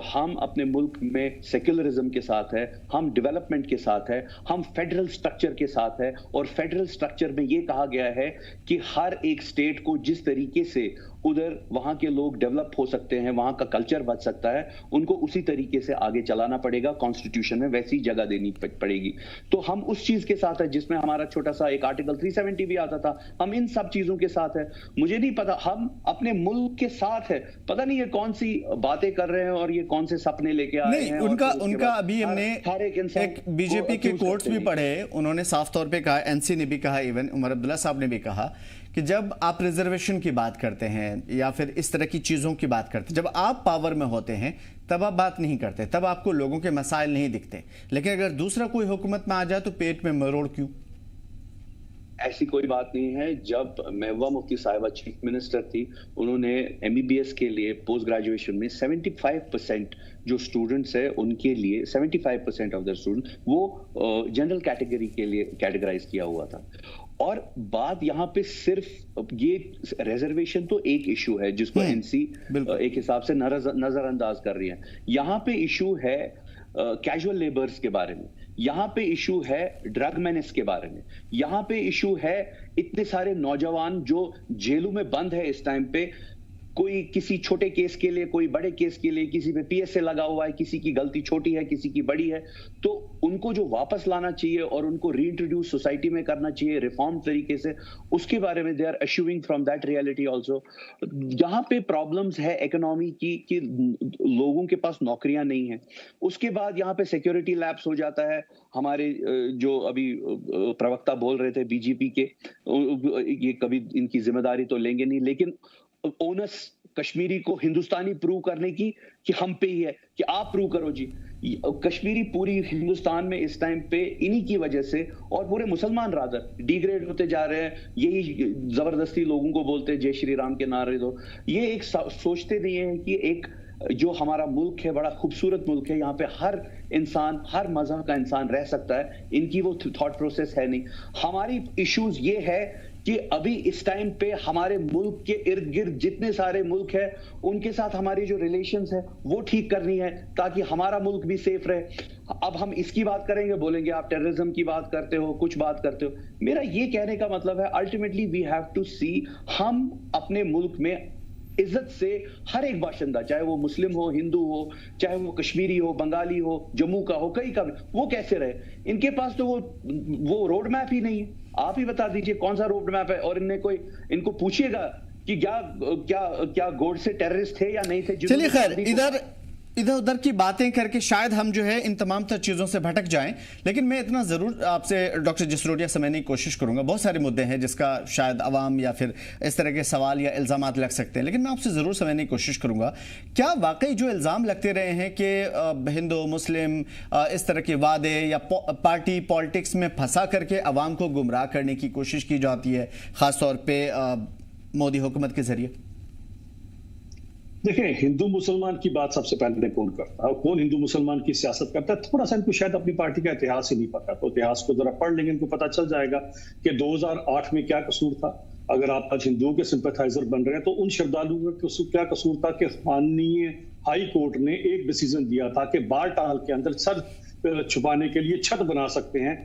हम अपने मुल्क में सेक्युलरिज्म के साथ है, हम डेवलपमेंट के साथ है, हम फेडरल स्ट्रक्चर के साथ है। और फेडरल स्ट्रक्चर में ये कहा गया है कि हर एक स्टेट को जिस तरीके से उधर वहां के लोग डेवलप हो सकते हैं, वहां का कल्चर बच सकता है, उनको उसी तरीके से आगे चलाना पड़ेगा। कॉन्स्टिट्यूशन में वैसी जगह देनी पड़ेगी। तो हम उस चीज के साथ है जिसमें हमारा छोटा सा एक आर्टिकल 370 भी आता था। हम इन सब चीजों के साथ है। मुझे नहीं पता, हम अपने मुल्क के साथ है। पता नहीं ये कौन सी बातें कर रहे हैं और ये कौन से सपने लेके आए हैं। उनका अभी हमने एक बीजेपी के कोट्स भी पढ़े, उन्होंने साफ तौर पे कहा, एनसी ने भी कहा, इवन उमर अब्दुल्ला साहब ने भी कहा कि जब आप रिजर्वेशन की बात करते हैं या फिर इस तरह की चीजों की बात करते हैं, जब आप पावर में होते हैं तब आप बात नहीं करते, तब आपको लोगों के मसाइल नहीं दिखते। लेकिन अगर दूसरा कोई हुकूमत में आ जाए तो पेट में मरोड़ क्यों? ऐसी कोई बात नहीं है। जब महबूबा मुफ्ती साहिबा चीफ मिनिस्टर थी, उन्होंने MBBS के लिए पोस्ट ग्रेजुएशन में 75% जो स्टूडेंट्स है उनके लिए 75% ऑफ द स्टूडेंट वो जनरल कैटेगरी के लिए कैटेगराइज किया हुआ था। और बात यहाँ पे सिर्फ ये रिजर्वेशन तो एक इशू है जिसको NC एक हिसाब से नजरअंदाज कर रही है। यहाँ पे इशू है कैजुअल लेबर्स के बारे में, यहाँ पे इशू है ड्रग मेनेस के बारे में, यहाँ पे इशू है इतने सारे नौजवान जो जेलों में बंद है इस टाइम पे। कोई किसी छोटे केस के लिए, कोई बड़े केस के लिए किसी पे PSA लगा हुआ है, किसी की गलती छोटी है, किसी की बड़ी है, तो उनको जो वापस लाना चाहिए और उनको रीइंट्रोड्यूस सोसाइटी में करना चाहिए रिफॉर्म तरीके से, उसके बारे में they are issuing from that reality also. जहां पे प्रॉब्लम्स है इकोनॉमी की कि लोगों के पास नौकरियां नहीं है, उसके बाद यहाँ पे सिक्योरिटी लैप्स हो जाता है। हमारे जो अभी प्रवक्ता बोल रहे थे बीजेपी के, ये कभी इनकी जिम्मेदारी तो लेंगे नहीं, लेकिन ओनस कश्मीरी को हिंदुस्तानी प्रूव करने की कि हम पे ही है, कि आप प्रूव करो जी। कश्मीरी पूरी हिंदुस्तान में इस टाइम पे इन्हीं की वजह से, और पूरे मुसलमान रादर डिग्रेड होते जा रहे हैं। यही जबरदस्ती लोगों को बोलते हैं जय श्री राम के नारे दो। ये एक सोचते नहीं है कि एक जो हमारा मुल्क है बड़ा खूबसूरत मुल्क है, यहाँ पे हर इंसान, हर मजहब का इंसान रह सकता है। इनकी वो थॉट प्रोसेस है नहीं। हमारी इश्यूज ये है कि अभी इस टाइम पे हमारे मुल्क के इर्द गिर्द जितने सारे मुल्क है, उनके साथ हमारी जो रिलेशंस है वो ठीक करनी है ताकि हमारा मुल्क भी सेफ रहे। अब हम इसकी बात करेंगे, बोलेंगे आप टेररिज्म की बात करते हो, कुछ बात करते हो। मेरा ये कहने का मतलब है अल्टीमेटली वी हैव टू सी, हम अपने मुल्क में इज्जत से हर एक बाशिंदा, चाहे वो मुस्लिम हो, हिंदू हो, चाहे वो कश्मीरी हो, बंगाली हो, जम्मू का हो, कहीं का भी, वो कैसे रहे। इनके पास तो वो रोड मैप ही नहीं है। आप ही बता दीजिए कौन सा रोड मैप है, और इनको पूछिएगा कि क्या गोडसे टेररिस्ट थे या नहीं थे। चलिए खैर, इधर उधर की बातें करके शायद हम जो है इन तमाम तर चीज़ों से भटक जाएं, लेकिन मैं इतना ज़रूर आपसे डॉक्टर जसरोटिया समझने की कोशिश करूंगा। बहुत सारे मुद्दे हैं जिसका शायद अवाम या फिर इस तरह के सवाल या इल्ज़ामात लग सकते हैं, लेकिन मैं आपसे ज़रूर समझने की कोशिश करूंगा। क्या वाकई जो इल्ज़ाम लगते रहे हैं कि हिंदू मुस्लिम इस तरह के वादे या पार्टी पॉलिटिक्स में फंसा करके अवाम को गुमराह करने की कोशिश की जाती है, ख़ासतौर पर मोदी हुकूमत के ज़रिए? देखिए, हिंदू मुसलमान की बात सबसे पहले कौन करता है, कौन हिंदू मुसलमान की सियासत करता है? थोड़ा सा इनको शायद अपनी पार्टी का इतिहास ही नहीं पता, तो इतिहास को जरा पढ़ लेंगे, इनको पता चल जाएगा कि 2008 में क्या कसूर था। अगर आप आज हिंदुओं के सिंपैथाइजर बन रहे हैं तो उन श्रद्धालुओं का क्या कसूर था कि माननीय हाई कोर्ट ने एक डिसीजन दिया था कि बाल टाल के अंदर सर छुपाने के लिए छत बना सकते हैं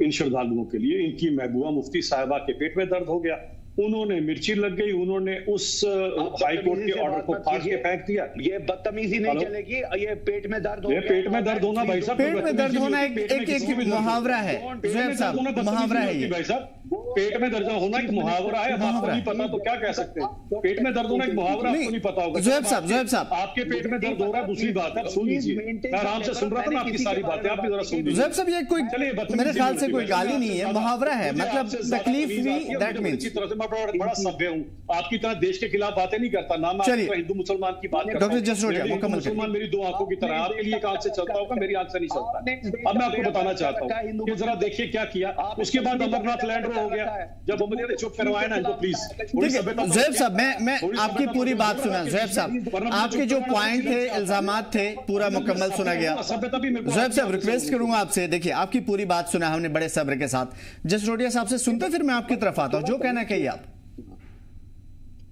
इन श्रद्धालुओं के लिए। इनकी महबूबा मुफ्ती साहिबा के पेट में दर्द हो गया, उन्होंने मिर्ची लग गई, उन्होंने उस हाई कोर्ट के ऑर्डर को फाड़ के फेंक दिया। ये बदतमीजी नहीं चलेगी, ये पेट में दर्द हो, ये पेट में दर्द होना भाई साहब, पेट में दर्द होना एक मुहावरा है ज़ुहैब साहब, मुहावरा है ये। भाई साहब, पेट में दर्द होना एक मुहावरा है, आपको नहीं पता तो क्या कह सकते हैं? पेट में दर्द होना एक मुहावरा, आपको नहीं पता होगा। ज़ुहैब साहब, आपके पेट में दर्द हो रहा है, दूसरी बात है, सुन लीजिए। मैं आराम से सुन रहा था ना आपकी सारी बातें, आप भी जरा सुन लीजिए। ज़ुहैब साहब, ये कोई मेरे ख्याल से कोई गाली नहीं है, मुहावरा है, मतलब तकलीफ हुई, दैट मींस। अच्छी तरह से मैं बड़ा सभ्य हूं, आपकी तरह देश के खिलाफ बातें नहीं करता ना। मैं हिंदू मुसलमान की बात करता हूं। डॉक्टर जसरोटिया, मुसलमान मेरी दो आंखों की तरह, आपके लिए एक आंख से चलता होगा, मेरी आंख से नहीं चलता। अब मैं आपको बताना चाहता हूं कि जरा देखिए क्या किया। उसके बाद अमरनाथ लैंड हो गया, जब हमने चुप करवाया ना इनको, प्लीज। ज़ुहैब साहब, मैं आपकी पूरी बात सुना। ज़ुहैब साहब, आपके जो पॉइंट थे, इल्जामात थे, पूरा मुकम्मल सुना गया। ज़ुहैब साहब, रिक्वेस्ट करूंगा आपसे, देखिए आपकी पूरी बात सुना हमने बड़े सब्र के साथ। जसरोटिया साहब से सुनते फिर मैं आपकी तरफ आता हूं, जो कहना कहिए आप।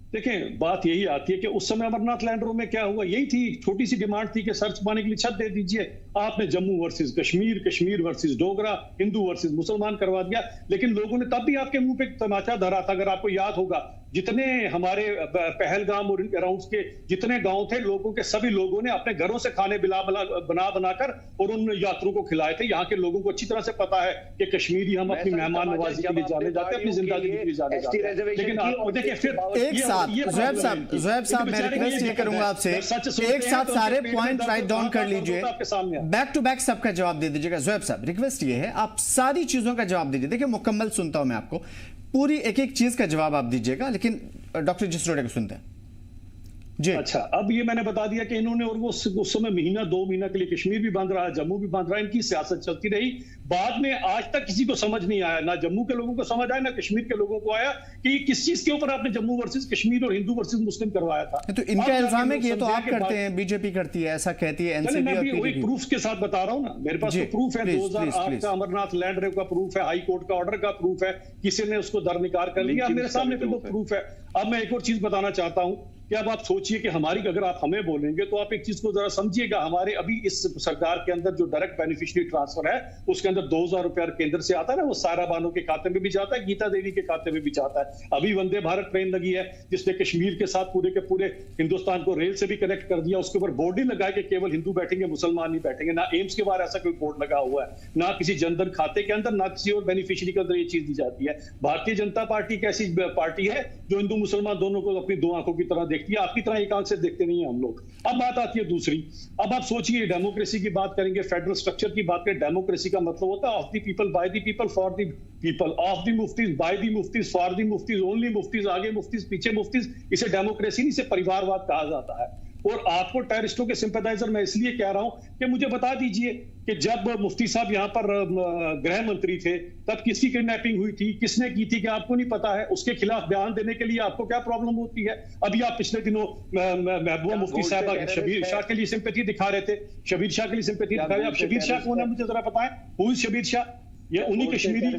देखें, बात यही आती है कि उस समय अमरनाथ लैंडरों में क्या हुआ, यही थी, छोटी सी डिमांड थी कि सर्च पाने के लिए छत दे दीजिए। आपने Jammu versus Kashmir, Kashmir versus Dogra, Hindu versus मुसलमान करवा दिया। लेकिन लोगों ने तब भी आपके मुंह पे तमाचा धरा था। अगर आपको याद होगा, जितने हमारे पहलगाम और अराउंड के जितने गांव थे, लोगों के सभी लोगों ने अपने घरों से खाने बनाकर और उन यात्रियों को खिलाए थे। यहाँ के लोगों को अच्छी तरह से पता है कि कश्मीरी हम अपनी मेहमान नवाजी के लिए जाने जाते हैं, अपनी जिंदगी के लिए जाने जाते हैं। लेकिन आप देखिए फिर एक साथ ज़ुहैब साहब, मैं रिक्वेस्ट ये करूंगा आपसे, एक साथ सारे पॉइंट राइट डाउन कर लीजिए, बैक टू बैक सबका जवाब दे दीजिएगा। ज़ुहैब साहब, रिक्वेस्ट ये है, आप सारी चीजों का जवाब दीजिए। देखिए, मुकम्मल सुनता हूं मैं आपको, पूरी एक एक चीज का जवाब आप दीजिएगा, लेकिन डॉक्टर जसरोटिया को सुनते हैं जी। अच्छा, अब ये मैंने बता दिया कि इन्होंने, और वो उस समय महीना 2 महीना के लिए कश्मीर भी बांध रहा है, जम्मू भी बांध रहा है, इनकी सियासत चलती रही। बाद में आज तक किसी को समझ नहीं आया, ना जम्मू के लोगों को समझ आया, ना कश्मीर के लोगों को आया कि किस चीज के ऊपर आपने जम्मू वर्सेस कश्मीर और हिंदू वर्सेस मुस्लिम करवाया था। तो इनका इल्जाम है कि ये तो आप करते हैं, बीजेपी करती है, ऐसा कहती है एनसीपी और पीडीपी। प्रूफ के साथ बता रहा हूं ना, मेरे पास तो प्रूफ है। 2008 का अमरनाथ लैंड का प्रूफ है, हाई कोर्ट का ऑर्डर का प्रूफ है, किसी ने उसको दरनिकार कर लिया, मेरे सामने फिर वो प्रूफ है। अब मैं एक और चीज बताना चाहता हूं कि अब आप सोचिए कि हमारी, अगर आप हमें बोलेंगे तो आप एक चीज को जरा समझिएगा, हमारे अभी इस सरकार के अंदर जो डायरेक्ट बेनिफिशियरी ट्रांसफर है उसके अंदर 2000 रुपया केंद्र से आता है ना, वो सारा बानो के खाते में भी जाता है, गीता देवी के खाते में भी जाता है। अभी वंदे भारत ट्रेन लगी है जिसने कश्मीर के साथ पूरे के पूरे हिंदुस्तान को रेल से भी कनेक्ट कर दिया। उसके ऊपर बोर्ड नहीं लगाया कि केवल हिंदू बैठेंगे मुसलमान नहीं बैठेंगे, ना एम्स के बाहर ऐसा कोई बोर्ड लगा हुआ है, ना किसी जनधन खाते के अंदर, ना किसी और बेनिफिशियरी के अंदर ये चीज दी जाती है। भारतीय जनता पार्टी एक ऐसी पार्टी है जो हिंदू मुसलमान दोनों को अपनी दो आंखों की तरह देखती है, आपकी तरह से देखते नहीं है हम लोग। अब बात आती है दूसरी, अब आप सोचिए डेमोक्रेसी की बात करेंगे, फेडरल स्ट्रक्चर की बात करें। डेमोक्रेसी का मतलब होता है of the people, by the people, for the people, of the Muftis, by the Muftis, for the Muftis, only Muftis, आगे मुफ्तीज पीछे मुफ्तीज। इसे डेमोक्रेसी नहीं, इसे परिवारवाद कहा जाता है। और आपको टेररिस्टों के सिंपैथाइजर मैं इसलिए कह रहा हूं कि मुझे बता दीजिए कि जब मुफ्ती साहब यहां पर गृह मंत्री थे तब किसकी किडनैपिंग हुई थी, किसने की थी, क्या आपको नहीं पता है? उसके खिलाफ बयान देने के लिए आपको क्या प्रॉब्लम होती है? अभी आप पिछले दिनों महबूबा मुफ्ती साहब शबीर शाह के लिए सिंपैथी दिखा रहे थे, शबीर शाह के लिए सिंपैथी दिखा रहे। अब शबीर शाह कौन है मुझे जरा बताएं, हु इज शबीर शाह? ये उन्हीं कश्मीरी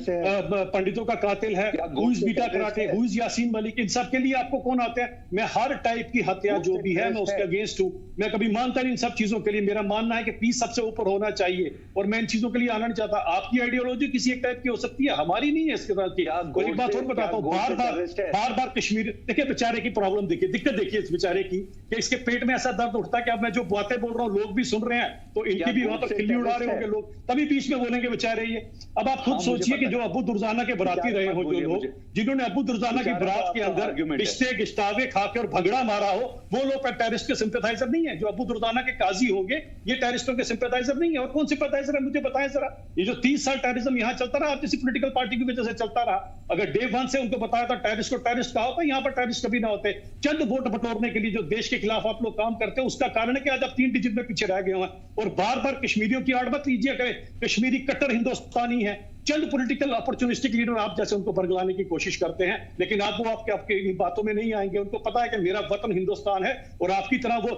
पंडितों का कातिल है। Who is Bitta Karate, who is Yasin Malik, इन सब के लिए आपको कौन आते हैं? मैं हर टाइप की हत्या जो भी है मैं उसके अगेंस्ट हूं। मैं कभी मानता नहीं इन सब चीजों के लिए। मेरा मानना है कि पीस सबसे ऊपर होना चाहिए और मैं इन चीजों के लिए आना नहीं चाहता। आपकी आइडियोलॉजी किसी एक टाइप की हो सकती है, हमारी नहीं है इसके साथ की। और एक बात और बताता हूँ, बार बार कश्मीर, देखिए बेचारे की प्रॉब्लम देखिए, दिक्कत देखिए इस बेचारे की कि इसके पेट में ऐसा दर्द उठता है कि अब मैं जो बातें बोल रहा हूँ लोग भी सुन रहे हैं तो इनकी भी वहां पर खिल्ली उड़ा रहे होंगे लोग, तभी बीच में बोलेंगे बेचारे ये। अब आप खुद सोचिए कि जो अबू दुर्जाना के बराती रहे हो, जो लोग जिन्होंने अबू दुर्जाना की बरात के अंदर रिश्ते गिश्तावे खाके और भगड़ा मारा हो, वो लोग टेररिस्ट के सिंपैथाइजर नहीं है। जो अबू दुर्जाना के काजी होंगे ये टेररिस्टों के सिंपैथाइजर नहीं है। और कौन सिंपैथाइजर है मुझे बताएं जरा। ये जो 30 साल टेररिज्म यहाँ चलता रहा, किसी पॉलिटिकल पार्टी की वजह से चलता रहा। अगर डे वन से उनको बताया था टेररिस्ट को टेररिस्ट कहा होता, यहाँ पर टेररिस्ट कभी ना होते। चंद वोट बटोरने के लिए जो देश के खिलाफ आप लोग काम करते हैं, उसका कारण है कि आज आप 3 डिजिट में पीछे रह गए हैं। और बार बार कश्मीरियों की आड़ मत लीजिए कि कश्मीरी कट्टर हिंदुस्तानी है। चंद पॉलिटिकल अपॉर्चुनिस्टिक लीडर आप जैसे उनको बरगलाने की कोशिश करते हैं, लेकिन आप वो आपके इन बातों में नहीं आएंगे। उनको पता है कि मेरा वतन हिंदुस्तान है और आपकी तरह वो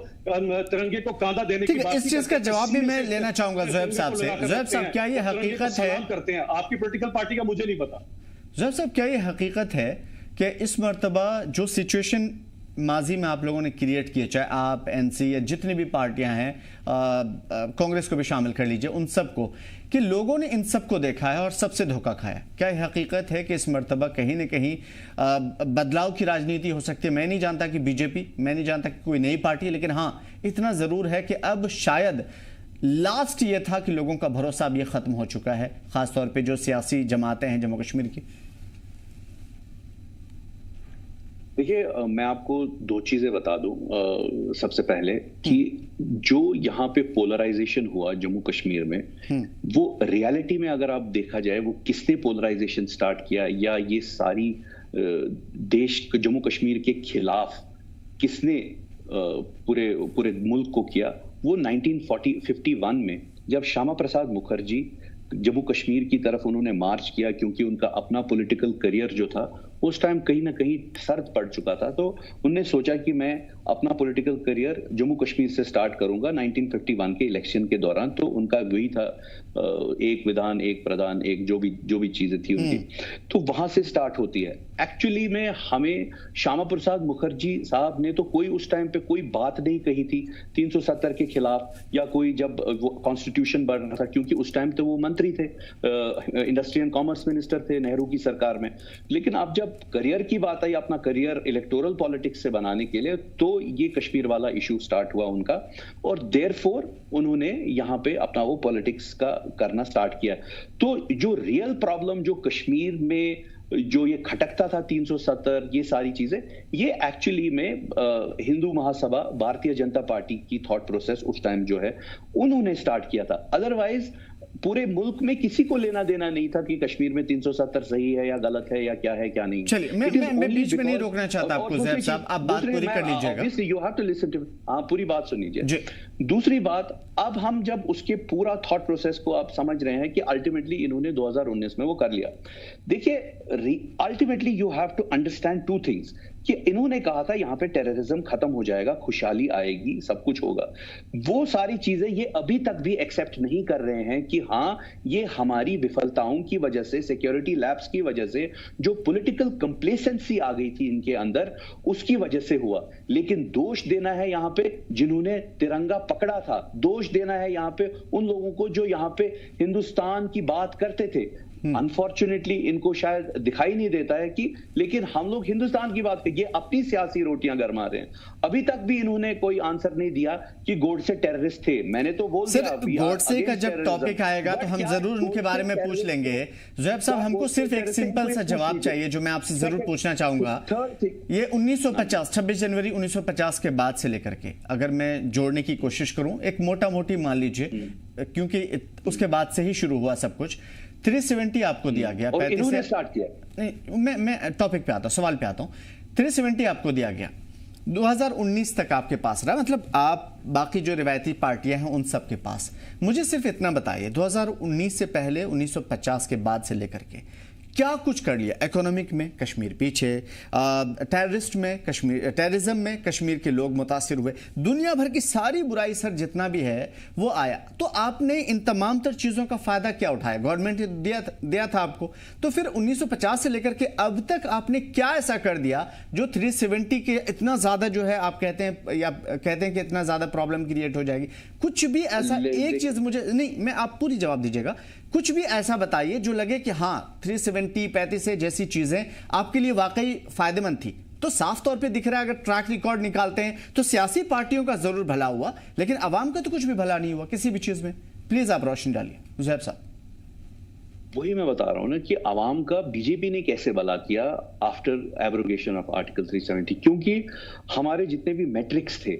तिरंगे को कांधा देने की बात। इस चीज का जवाब भी मैं लेना चाहूंगा ज़ुहैब साहब से। ज़ुहैब साहब, क्या ये हकीकत है, करते हैं आपकी पॉलिटिकल पार्टी का मुझे नहीं पता। ज़ुहैब साहब, क्या ये हकीकत है कि इस मर्तबा जो सिचुएशन माजी में आप लोगों ने क्रिएट किए, चाहे आप, एनसी या जितनी भी पार्टियां हैं, कांग्रेस को भी शामिल कर लीजिए, उन सबको, कि लोगों ने इन सबको देखा है और सबसे धोखा खाया? क्या यह हकीकत है कि इस मर्तबा कहीं न कहीं बदलाव की राजनीति हो सकती है? मैं नहीं जानता कि बीजेपी, मैं नहीं जानता कि कोई नई पार्टी है, लेकिन हाँ इतना ज़रूर है कि अब शायद लास्ट ये था कि लोगों का भरोसा अब ये ख़त्म हो चुका है, ख़ासतौर पर जो सियासी जमातें हैं जम्मू कश्मीर की। देखिए, मैं आपको 2 चीजें बता दूं। सबसे पहले कि जो यहाँ पे पोलराइजेशन हुआ जम्मू कश्मीर में, वो रियलिटी में अगर आप देखा जाए वो किसने पोलराइजेशन स्टार्ट किया या ये सारी देश जम्मू कश्मीर के खिलाफ किसने पूरे मुल्क को किया, वो 1951 में जब श्यामा प्रसाद मुखर्जी जम्मू कश्मीर की तरफ उन्होंने मार्च किया, क्योंकि उनका अपना पॉलिटिकल करियर जो था उस टाइम कहीं ना कहीं सर्द पड़ चुका था, तो उन्होंने सोचा कि मैं अपना पॉलिटिकल करियर जम्मू कश्मीर से स्टार्ट करूंगा 1951 के इलेक्शन के दौरान। तो उनका वही था, एक विधान एक प्रधान एक, जो भी चीजें थी उनकी, तो वहां से स्टार्ट होती है। एक्चुअली में हमें श्यामा प्रसाद मुखर्जी साहब ने तो कोई उस टाइम पे कोई बात नहीं कही थी 370 के खिलाफ, या कोई जब वो कॉन्स्टिट्यूशन बन रहा था, क्योंकि उस टाइम तो वो मंत्री थे, इंडस्ट्री एंड कॉमर्स मिनिस्टर थे नेहरू की सरकार में। लेकिन अब जब करियर की बात आई, अपना करियर इलेक्टोरल पॉलिटिक्स से बनाने के लिए, तो ये कश्मीर वाला इशू स्टार्ट हुआ उनका, और देयरफॉर उन्होंने यहाँ पे अपना वो पॉलिटिक्स का करना स्टार्ट किया। तो जो रियल प्रॉब्लम जो कश्मीर में जो ये खटकता था 370, ये सारी चीजें, ये एक्चुअली में हिंदू महासभा भारतीय जनता पार्टी की थॉट प्रोसेस उस टाइम जो है उन्होंने स्टार्ट किया था। अदरवाइज पूरे मुल्क में किसी को लेना देना नहीं था कि कश्मीर में 370 सही है या गलत है या क्या है क्या नहीं। चलिए, मैं बीच में नहीं रोकना चाहता आपको ज़ुहैब साहब, आप बात पूरी कर लीजिएगा। You have to listen to, आप पूरी बात सुनिए। दूसरी बात, अब हम जब उसके पूरा थॉट प्रोसेस को आप समझ रहे हैं कि अल्टीमेटली इन्होंने 2019 में वो कर लिया। देखिए, ultimately you have to understand 2 things कि इन्होंने कहा था यहाँ पे टेररिज्म खत्म हो जाएगा, खुशहाली आएगी, सब कुछ होगा। वो सारी चीजें ये अभी तक भी एक्सेप्ट नहीं कर रहे हैं कि हाँ, ये हमारी विफलताओं की वजह से, सिक्योरिटी लैप्स की वजह से, जो पॉलिटिकल कंप्लेसेंसी आ गई थी इनके अंदर, उसकी वजह से हुआ। लेकिन दोष देना है यहाँ पे जिन्होंने तिरंगा पकड़ा था, दोष देना है यहाँ पे उन लोगों को जो यहाँ पे हिंदुस्तान की बात करते थे। अनफॉर्चुनेटली इनको शायद दिखाई नहीं देता है कि, लेकिन हम लोग हिंदुस्तान की बात करिए, अपनी सियासी रोटियां गरमा रहे हैं। अभी तक भी इन्होंने कोई आंसर नहीं दिया कि गोडसे टेररिस्ट थे। मैंने तो बोल दिया, गोडसे का जब टॉपिक आएगा तो हम जरूर उनके बारे में पूछ लेंगे। ज़ुहैब साहब, हमको सिर्फ एक सिंपल सा जवाब चाहिए जो मैं आपसे जरूर पूछना चाहूंगा। ये 1950, 26 जनवरी 1950 के बाद से लेकर के अगर मैं जोड़ने की कोशिश करूं, एक मोटा मोटी मान लीजिए, क्योंकि उसके बाद से ही शुरू हुआ सब कुछ। 370 आपको दिया गया, और इन्होंने स्टार्ट किया। नहीं, मैं टॉपिक पे आता हूं, सवाल पे आता हूं। 370 आपको दिया गया, 2019 तक आपके पास रहा, मतलब आप बाकी जो रिवायती पार्टियां हैं उन सब के पास। मुझे सिर्फ इतना बताइए, 2019 से पहले 1950 के बाद से लेकर के क्या कुछ कर लिया? इकोनॉमिक में कश्मीर पीछे, टेररिस्ट में कश्मीर, टेररिज्म में कश्मीर के लोग मुतासिर हुए, दुनिया भर की सारी बुराई सर जितना भी है वो आया। तो आपने इन तमाम तर चीज़ों का फ़ायदा क्या उठाया? गवर्नमेंट ने दिया था आपको, तो फिर 1950 से लेकर के अब तक आपने क्या ऐसा कर दिया जो 370 के इतना ज़्यादा जो है आप कहते हैं, या कहते हैं कि इतना ज़्यादा प्रॉब्लम क्रिएट हो जाएगी? कुछ भी ऐसा, एक चीज़ मुझे नहीं, मैं आप पूरी जवाब दीजिएगा, कुछ भी ऐसा बताइए जो लगे कि हाँ 370, 35 जैसी चीजें आपके लिए वाकई फायदेमंद थी। तो साफ तौर पे दिख रहा है, अगर ट्रैक रिकॉर्ड निकालते हैं तो सियासी पार्टियों का जरूर भला हुआ, लेकिन आवाम का तो कुछ भी भला नहीं हुआ किसी भी चीज में। प्लीज आप रोशनी डालिए ज़ुहैब साहब। वही मैं बता रहा हूं ना कि आवाम का बीजेपी ने कैसे भला किया आफ्टर एब्रोगेशन ऑफ आर्टिकल 370, क्योंकि हमारे जितने भी मैट्रिक्स थे,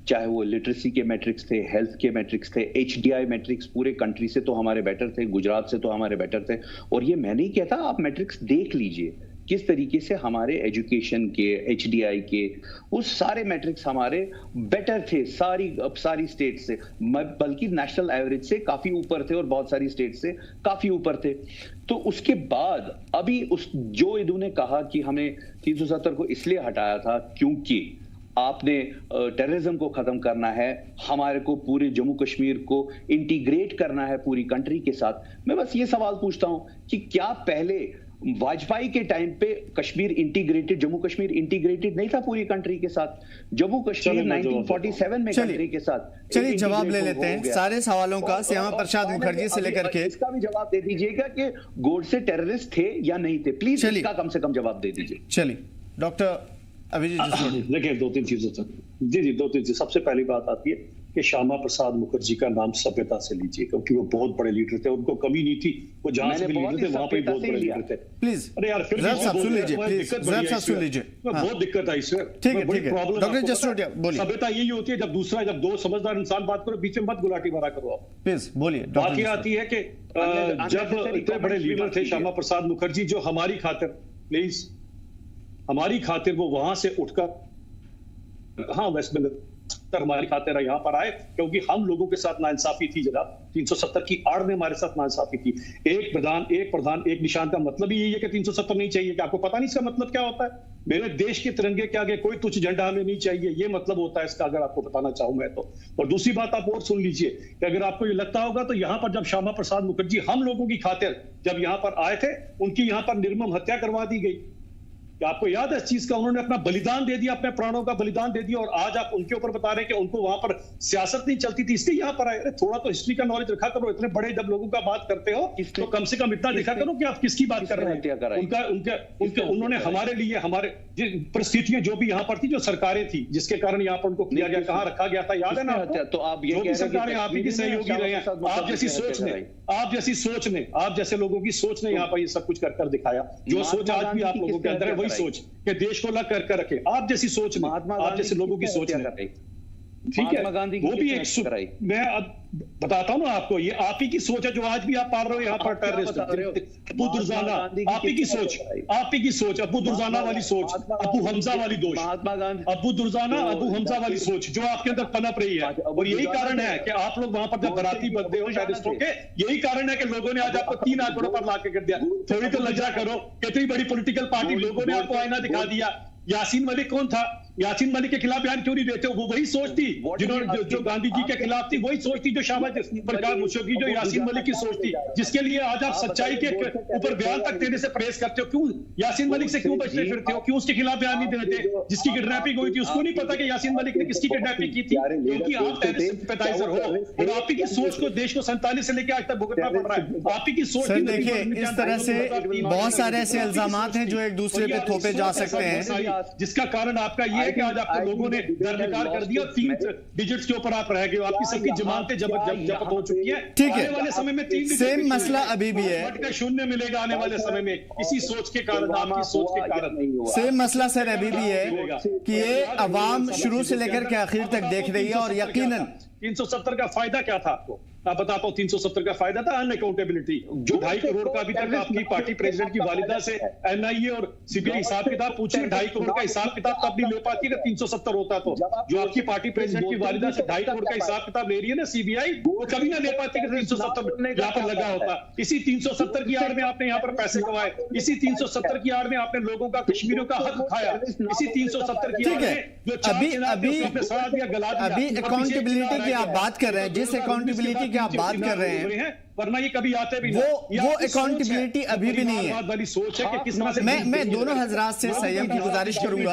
चाहे वो लिटरेसी के मैट्रिक्स थे, हेल्थ के मैट्रिक्स थे, HDI मैट्रिक्स पूरे कंट्री से तो हमारे बेटर थे, गुजरात से तो हमारे बेटर थे। और ये मैं नहीं कहता, आप मैट्रिक्स देख लीजिए किस तरीके से हमारे एजुकेशन के, HDI के, उस सारे मैट्रिक्स हमारे बेटर थे सारी स्टेट से, बल्कि नेशनल एवरेज से काफी ऊपर थे और बहुत सारी स्टेट से काफी ऊपर थे। तो उसके बाद अभी जो इन्होंने कहा कि हमें 370 को इसलिए हटाया था क्योंकि आपने टेररिज्म को खत्म करना है, हमारे को पूरे जम्मू कश्मीर को इंटीग्रेट करना है पूरी कंट्री के साथ। मैं बस ये सवाल पूछता हूं कि क्या पहले वाजपेयी के टाइम पे कश्मीर इंटीग्रेटेड, जम्मू कश्मीर इंटीग्रेटेड नहीं था पूरी कंट्री के साथ? जम्मू कश्मीर 1947 में कंट्री के साथ। चलिए जवाब ले लेते हैं सारे सवालों का, श्यामा प्रसाद मुखर्जी से लेकर के। इसका भी जवाब दे दीजिएगा कि गोडसे टेररिस्ट थे या नहीं थे, प्लीज इसका कम से कम जवाब दे दीजिए। चलिए डॉक्टर अभिजीत, देखिए दो तीन चीजें जी दो तीन चीज। सबसे पहली बात आती है कि श्यामा प्रसाद मुखर्जी का नाम सभ्यता से लीजिए, क्योंकि वो बहुत बड़े लीडर थे, उनको कमी नहीं थी, वो जहां से भी लीडर थे वहां पे बहुत बड़े लीडर थे। प्लीज अरे यार फिर सुन लीजिए, सुन लीजिए, बहुत दिक्कत आई इसमें, ठीक है डॉक्टर जसरोटिया बोलिए। सभ्यता यही होती है जब दो समझदार इंसान बात करो, बीच में मत गुलाटी मारा करो आप। प्लीज बोलिए। बात यह आती है कि जब इतने बड़े लीडर थे श्यामा प्रसाद मुखर्जी, जो हमारी खातिर, प्लीज हमारी खातिर वो वहां से उठकर, हाँ वेस्ट बंगाल हमारी खातिर यहाँ पर आए, क्योंकि हम लोगों के साथ नाइंसाफी थी जनाब। 370 की आड़ में हमारे साथ नाइंसाफी थी। एक प्रधान एक निशान का मतलब ही यही है कि 370 नहीं चाहिए। कि आपको पता नहीं इसका मतलब क्या होता है? मेरे देश के तिरंगे के आगे कोई तुच्छ झंडा हमें नहीं चाहिए, ये मतलब होता है इसका, अगर आपको बताना चाहूं मैं तो। और दूसरी बात आप और सुन लीजिए कि अगर आपको ये लगता होगा तो यहाँ पर जब श्यामा प्रसाद मुखर्जी हम लोगों की खातिर जब यहाँ पर आए थे, उनकी यहाँ पर निर्मम हत्या करवा दी गई। आपको याद है इस चीज का? उन्होंने अपना बलिदान दे दिया, अपने प्राणों का बलिदान दे दिया, और आज आप उनके ऊपर बता रहे हैं कि उनको वहां पर सियासत नहीं चलती थी इसलिए यहाँ पर आए। अरे थोड़ा तो हिस्ट्री का नॉलेज रखा करो। इतने बड़े जब लोगों का बात करते हो तो कम से कम इतना देखा करो कि आप किसकी बात कर रहे हैं। उन्होंने हमारे लिए, हमारे परिस्थितियां जो भी यहाँ पर थी, जो सरकारें थी जिसके कारण यहाँ पर उनको किया गया, कहाँ रखा गया था, याद है ना? तो आप जो भी सरकारें आप ही की सहयोगी रहे हैं, आप जैसी सोच ने, आप जैसे लोगों की सोच ने यहाँ पर ये सब कुछ कर दिखाया। जो सोच आज भी आप लोगों के अंदर है वही सोच कि देश को अलग कर रखे। आप जैसी सोच में, आप जैसे लोगों की सोच में, ठीक है, वो भी एक, मैं अब बताता हूँ ना आपको, ये आप ही की सोच है जो आज भी आप पाल रहे हो यहाँ पर टेररिस्ट। अबू दुर्जाना, आप ही की सोच, अबू दुर्जाना वाली सोच, अबू हमजा वाली दोष, अबू दुर्जाना, अबू हमजा वाली सोच जो आपके अंदर पनप रही है। और यही कारण है कि आप लोग वहां पर जब बराती बनते हो टेररिस्टों के, यही कारण है कि लोगों ने आज आपको 3 आंकड़ों पर ला के कर दिया। थोड़ी तो लज्जा करो, कितनी बड़ी पॉलिटिकल पार्टी, लोगों ने आपको आईना दिखा दिया। यासीन मलिक कौन था? यासीन मलिक के खिलाफ बयान क्यों नहीं देते? वो वही सोच थी जिन्होंने जो गांधी जी के खिलाफ थी, वही सोच थी जो शाहबाज प्रकाश मुशर्रफ की, जो यासीन मलिक की सोच थी, जिसके लिए आज आप सच्चाई के ऊपर बयान तक देने से परहेज करते हो। क्यों यासीन मलिक से क्यों बचते फिरते हो? क्यों उसके खिलाफ बयान नहीं देते? जिसकी किडनैपिंग हुई थी उसको नहीं पता कि यासीन मलिक ने किसकी किडनैपिंग की थी? क्योंकि आप सिंपैथाइजर हो और आप ही की सोच को देश को 47 से लेकर आज तक भुगतना पड़ रहा है। आप ही की सोच। देखिए, इस तरह से बहुत सारे ऐसे इल्जामात हैं जो एक दूसरे पे थोपे जा सकते हैं, जिसका कारण आपका ये है कि आज आपको लोगों ने दरकिनार कर दिया। 3 डिजिट्स के ऊपर आप रह गए हो, आपकी सबकी जमानतें जब्त हो चुकी है। ठीक है, आने वाले समय में 3 सेम मसला अभी भी है, शून्य मिलेगा आने वाले समय में, इसी सोच के कारण, आपकी सोच के कारण। सेम मसला सर अभी भी है कि ये अवाम शुरू से लेकर के आखिर तक देख रही है। और यकीनन 370 का फायदा क्या था आपको? आप बता पाओ। 370 का फायदा था अनअकाउंटेबिलिटी, जो 2.5 करोड़ का अभी तक आपकी पार्टी प्रेसिडेंट की वालिदा से एनआईए और सीबीआई हिसाब किताब पूछे, 2.5 करोड़ का हिसाब किताब तब नहीं ले पाती अगर 370 होता तो। जो आपकी पार्टी प्रेसिडेंट की वालिदा से 2.5 करोड़ का हिसाब किताब ले रही है ना सीबीआई, वो कभी ना ले पाती अगर 370 यहाँ पर लगा होता। इसी 370 की आड़ में आपने यहाँ पर पैसे कमाए, इसी 370 की आड़ में आपने लोगों का, कश्मीरियों का हक खाया, इसी 370 की आड़ में जो अभी अकाउंटेबिलिटी की आप बात कर रहे हैं, जिस अकाउंटेबिलिटी की आप बात कर रहे हैं, वरना ये कभी आते भी वो अकाउंटेबिलिटी अभी भी नहीं है। वाली सोच है कि किस तरह से मैं दोनों हजरात से संयम की गुजारिश करूंगा।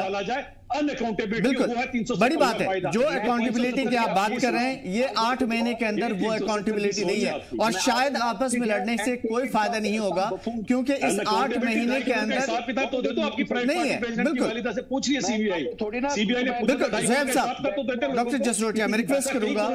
बिल्कुल बड़ी बात है, जो अकाउंटेबिलिटी की आप बात कर रहे हैं, ये 8 महीने के अंदर वो अकाउंटेबिलिटी नहीं है और शायद आपस में लड़ने से कोई फायदा नहीं होगा, क्योंकि इस 8 महीने के अंदर नहीं है। बिल्कुल डॉक्टर जसरोटिया, मैं रिक्वेस्ट करूंगा,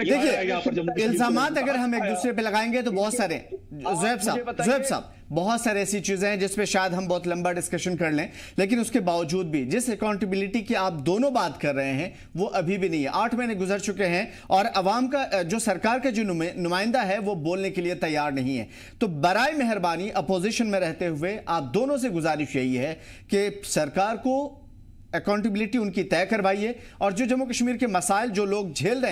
देखिए इल्जामात अगर हम एक दूसरे पे लगाएंगे तो बहुत सारे, ज़ुहैब साहब बहुत सारे ऐसी चीजें हैं जिस पे शायद हम बहुत लंबा डिस्कशन कर लें, लेकिन उसके बावजूद भी जिस अकाउंटेबिलिटी की आप दोनों बात कर रहे हैं वो अभी भी नहीं है। 8 महीने गुजर चुके हैं और अवाम का, जो सरकार का जो नुमाइंदा है वो बोलने के लिए तैयार नहीं है। तो बराए मेहरबानी अपोजिशन में रहते हुए आप दोनों से गुजारिश यही है कि सरकार को अकाउंटेबिलिटी उनकी तय करवाइए और जो जम्मू कश्मीर के मसाइल जो लोग झेल रहे हैं